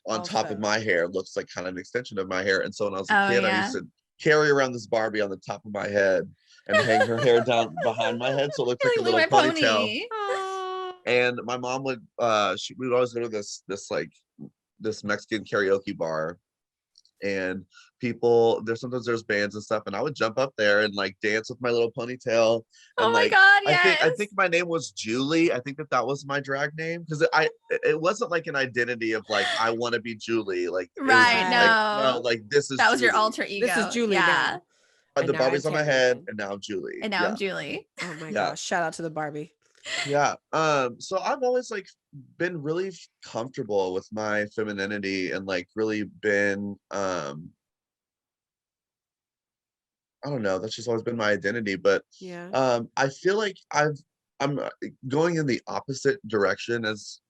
on top of my hair looks like kind of an extension of my hair. And so when I was a kid, I used to carry around this Barbie on the top of my head, and hang her hair down behind my head so it looked like a little my ponytail. pony. And my mom would we would always go to this Mexican karaoke bar, and sometimes there's bands and stuff, and I would jump up there and like dance with my little ponytail. And Oh my like God, I think my name was Julie. I think that was my drag name, because it wasn't like an identity of like I want to be Julie. Like it was Right, just no. like, no, like this is That was your Julie. alter ego. This is Julie yeah. now. The now Barbie's I'm on my Carrie head, again. and now I'm Julie. And now I'm Julie. Oh my Yeah. gosh. Shout out to the Barbie. Yeah. So I've always like been really comfortable with my femininity, and like really been I don't know, that's just always been my identity. But Yeah. I feel like I'm going in the opposite direction as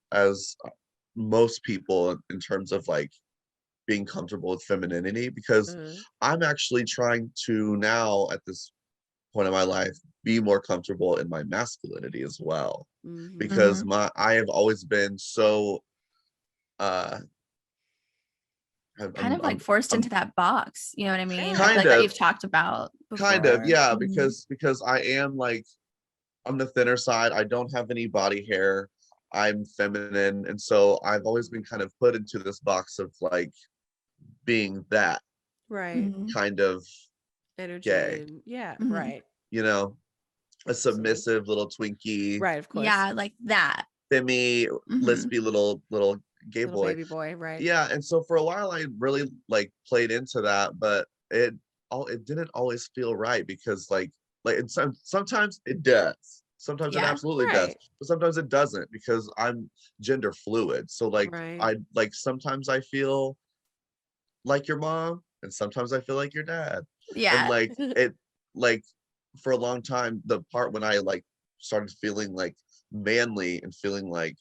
most people in terms of like being comfortable with femininity, because I'm actually trying to now at this point in my life be more comfortable in my masculinity as well, because I have always been so kind of like forced into that box, you know what I mean? I feel like that you've talked about before. Kind of, yeah, because I am like, I'm the thinner side. I don't have any body hair. I'm feminine, and so I've always been kind of put into this box of like being that right kind of energy gay. and right. You know, a submissive little Twinkie. Right, of course. Yeah, like that. Femi, lispy little gay little boy. Baby boy, right. Yeah, and so for a while I really like played into that, but it didn't always feel right, because like sometimes it does. Sometimes it absolutely does, but sometimes it doesn't, because I'm gender fluid. So like I like sometimes I feel like your mom, and sometimes I feel like your dad. Yeah. And like it like for a long time, the part when I like started feeling like manly and feeling like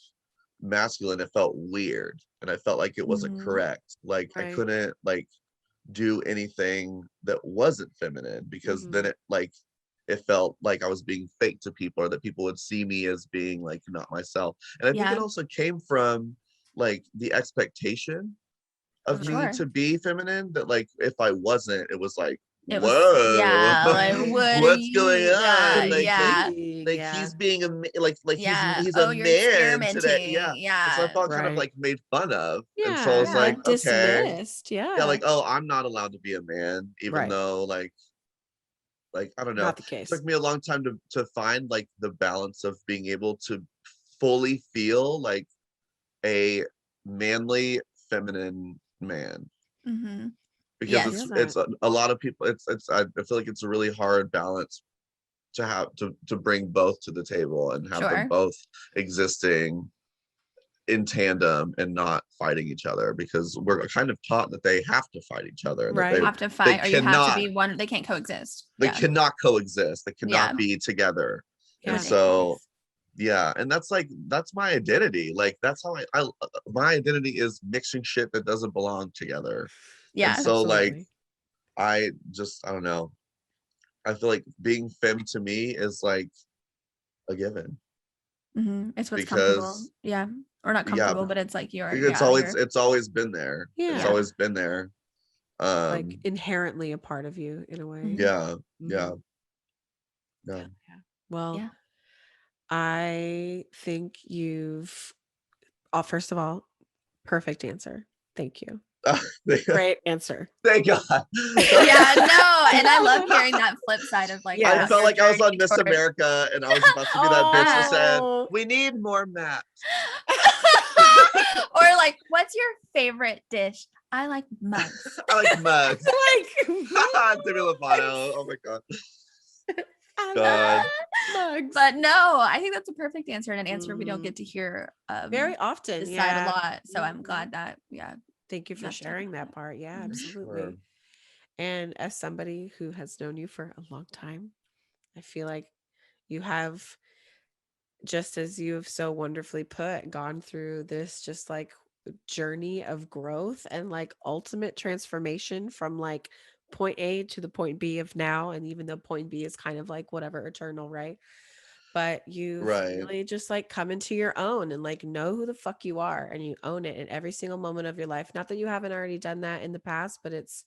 masculine, it felt weird, and I felt like it wasn't correct. Like I couldn't like do anything that wasn't feminine, because then it felt like I was being fake to people, or that people would see me as being like not myself. And I think it also came from like the expectation of me to be feminine, that like if I wasn't, it was like, whoa, like, what's going on? Like yeah. he's being he's oh, a you're man today. Yeah. And so I felt kind of like made fun of. Yeah. And so I was like, okay. Dismissed. Yeah, like, oh, I'm not allowed to be a man, even though like I don't know. Not the case. It took me a long time to find like the balance of being able to fully feel like a manly feminine man. Because it's a lot of people, I feel like it's a really hard balance to have to bring both to the table, and have them both existing in tandem and not fighting each other, because we're kind of taught that they have to fight each other. Right. They have to fight, or you have to be one. They can't coexist. They cannot coexist. They cannot be together. And so and that's my identity. Like that's how I my identity is mixing shit that doesn't belong together. Yeah. And so like I don't know. I feel like being femme to me is like a given. It's what's comfortable. Yeah. Or not comfortable, but it's like it's always been there. It's always been there. Like inherently a part of you in a way. Yeah. Well, I think you've first of all, perfect answer. Thank you. Great answer. Thank God. Yeah, no, and I love hearing that flip side of like. I felt like I was on Miss America, and I was about to be that bitch who said, "We need more maps." Or like, what's your favorite dish? I like mugs. I like mugs. Demi Lovato. Oh my God. Mugs. But no, I think that's a perfect answer, and an answer we don't get to hear very often. This side a lot. So I'm glad that Thank you for sharing that part. Yeah, absolutely. Sure. And as somebody who has known you for a long time, I feel like you have, just as you have so wonderfully put, gone through this just like journey of growth and like ultimate transformation from like point A to the point B of now. And even though point B is kind of like whatever, eternal, right? But you really just like come into your own and like know who the fuck you are, and you own it in every single moment of your life. Not that you haven't already done that in the past, but it's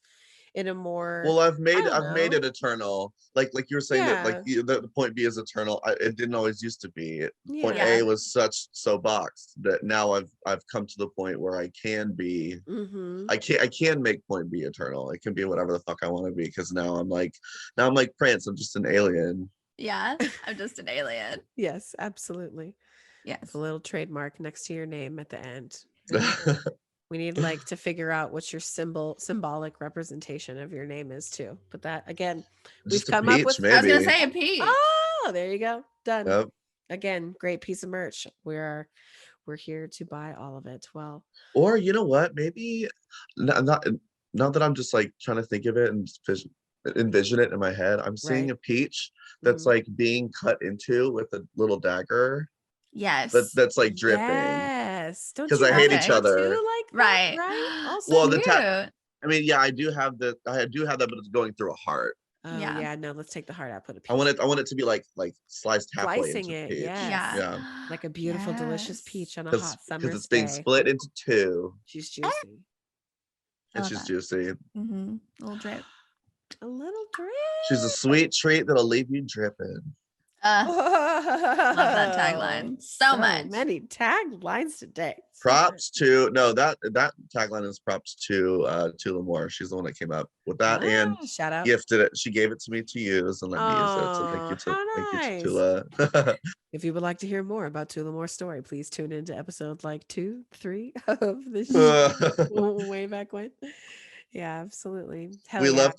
in a more, Well, I've I don't made it know. eternal. Like you were saying that like Yeah. the point B is eternal. It didn't always used to be. Point Yeah. A was so boxed that now I've come to the point where I can be. Mm-hmm. I can make point B eternal. It can be whatever the fuck I want to be because now I'm like Prince. I'm just an alien. Yeah, I'm just an alien. Yes, absolutely. Yes. A little trademark next to your name at the end. We need like to figure out what your symbolic representation of your name is too. But that again, we've Just a come up peach, with. I was gonna maybe. say a peach. Oh, there you go. Done. Yep. Again, great piece of merch. We're here to buy all of it. Well, Or you know what? Maybe not that I'm just like trying to think of it and envision it in my head. I'm seeing right. a peach that's like being cut into with a little dagger Yes. that's like dripping Yes. Don't because you I have hate a each Perfect. other. tattoo like that? Right. Right. Also, Well, Cute. I mean, yeah, I do have that, but it's going through a heart. oh Yeah. yeah. No, let's take the heart out. Put a piece. I want it to be like sliced halfway Slicing into it. peach. Yes. Yeah. Like a beautiful, delicious Yes. peach on a Because hot summer's it's being day. split into two She's juicy. and love she's that. juicy. Mm-hmm. A little drip. A little drip. She's a sweet treat that'll leave you dripping. Love that tagline so much. Many taglines today. Props to that tagline is props to Lamore. She's the one that came up with that and Shout out. gifted it. She gave it to me to use and let me use it. So thank you to Tula. If you would like to hear more about Tulamore's story, please tune into episode like 2, 3 of this show way back when. Yeah, absolutely. Hell we yeah. love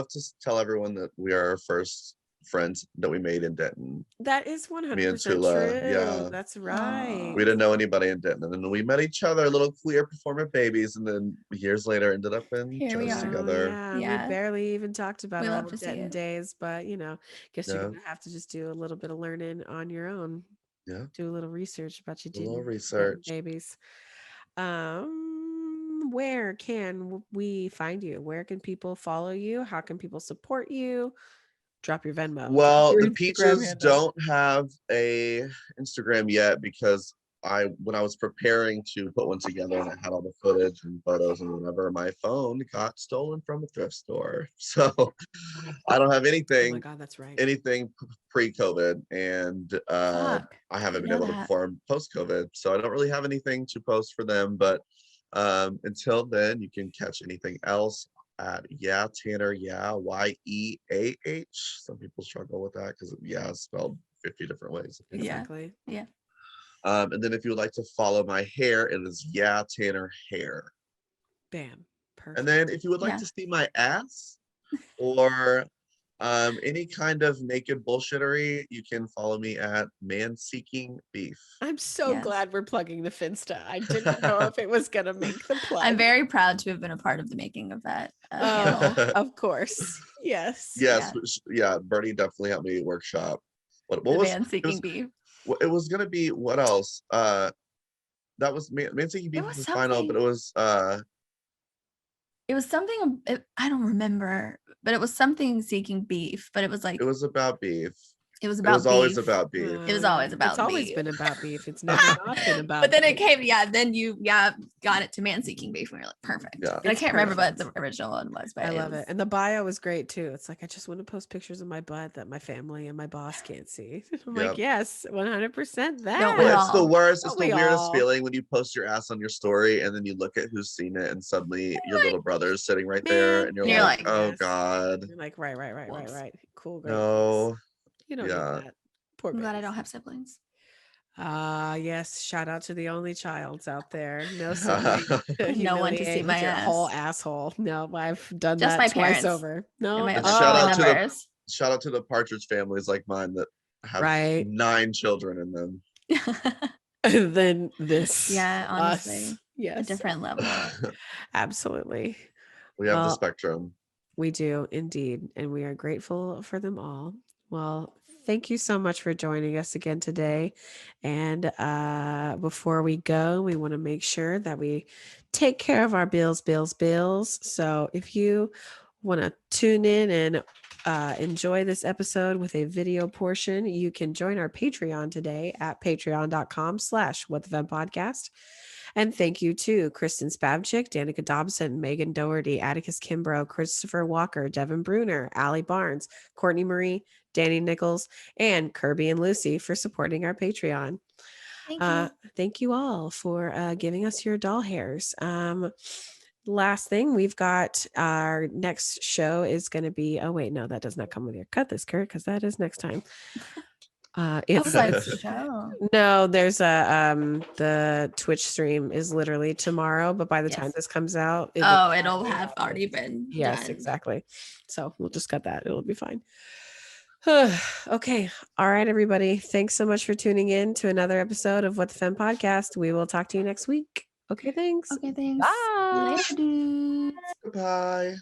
to tell everyone that we are our first friends that we made in Denton. That is Me and 100% Tula, true. yeah. That's right. We didn't know anybody in Denton, and then we met each other, little queer performant babies, and then years later ended up in Here we shows are. together. Yeah, Yeah. we barely even talked about We our love to see Denton it. days, but guess you're Yeah. gonna have to just do a little bit of learning on your own. Yeah. Do a little research about you. A little Denton research. babies. Where can we find you? Where can people follow you? How can people support you? Drop your Venmo. Well, Your the Instagram Peaches handle. don't have a Instagram yet because when I was preparing to put one together and I had all the footage and photos and whatever, my phone got stolen from a thrift store. So I don't have Oh my anything God, that's right. pre-COVID, and Fuck. I haven't Didn't been know able to that. perform post-COVID. So I don't really have anything to post for them. But until then, you can catch anything else at Tanner YEAH. Some people struggle with that because is spelled 50 different ways. Exactly. Yeah. And then if you would like to follow my hair, it is Tanner Hair. Bam. Perfect. And then if you would like to see my ass or any kind of naked bullshittery, you can follow me at Man Seeking Beef. I'm so glad we're plugging the Finsta. I didn't know if it was gonna make the plug. I'm very proud to have been a part of the making of that handle. Of course. Yes. Yeah. Birdie definitely helped me workshop. What the was Man Seeking Beef? It was gonna be what else? That was Man Seeking Beef was the final, but it was something I don't remember, but it was something Seeking Beef, but it was like it was about beef. It was about beef. Always about beef. It was always about It's always beef. been about beef. It's never not been about But then beef. it came, then you got it to Man Seeking Beef and we were like, perfect. Yeah. I can't remember what the original one was, but I love it. And the bio was great too. It's like, I just want to post pictures of my butt that my family and my boss can't see. I'm like, yes, 100% that. It's the worst. It's the weirdest feeling when you post your ass on your story and then you look at who's seen it and suddenly your little brother is sitting right there and you're like, oh God. You're like, right. Cool, great. No. You don't need that. Poor I'm glad I don't have siblings. Yes. Shout out to the only childs out there. No sibling. No one to see my your ass. whole asshole. No, I've done Just that my twice parents. over. No. And my shout out to the Partridge families like mine that have 9 children in them. And then this. Yeah, honestly. Yes. A different level. Absolutely. We have the spectrum. We do indeed. And we are grateful for them all. Well, thank you so much for joining us again today. And before we go, we want to make sure that we take care of our bills. So if you want to tune in and enjoy this episode with a video portion, you can join our Patreon today at patreon.com/whatthefempodcast. And thank you to Kristen Spavchik, Danica Dobson, Megan Doherty, Atticus Kimbrough, Christopher Walker, Devin Bruner, Allie Barnes, Courtney Marie, Danny Nichols, and Kirby and Lucy for supporting our Patreon. Thank you all for giving us your doll hairs. Last thing, we've got our next show is going to be, oh wait, no, that does not come with your cut this, Kurt, because that is next time. It's show. No, there's the Twitch stream is literally tomorrow, but by the time this comes out, it'll have already been done. Exactly. So we'll just cut that. It'll be fine. Okay. All right, everybody. Thanks so much for tuning in to another episode of What the Femme podcast. We will talk to you next week. Okay, thanks. Okay, thanks. Bye. Later, dudes. Goodbye.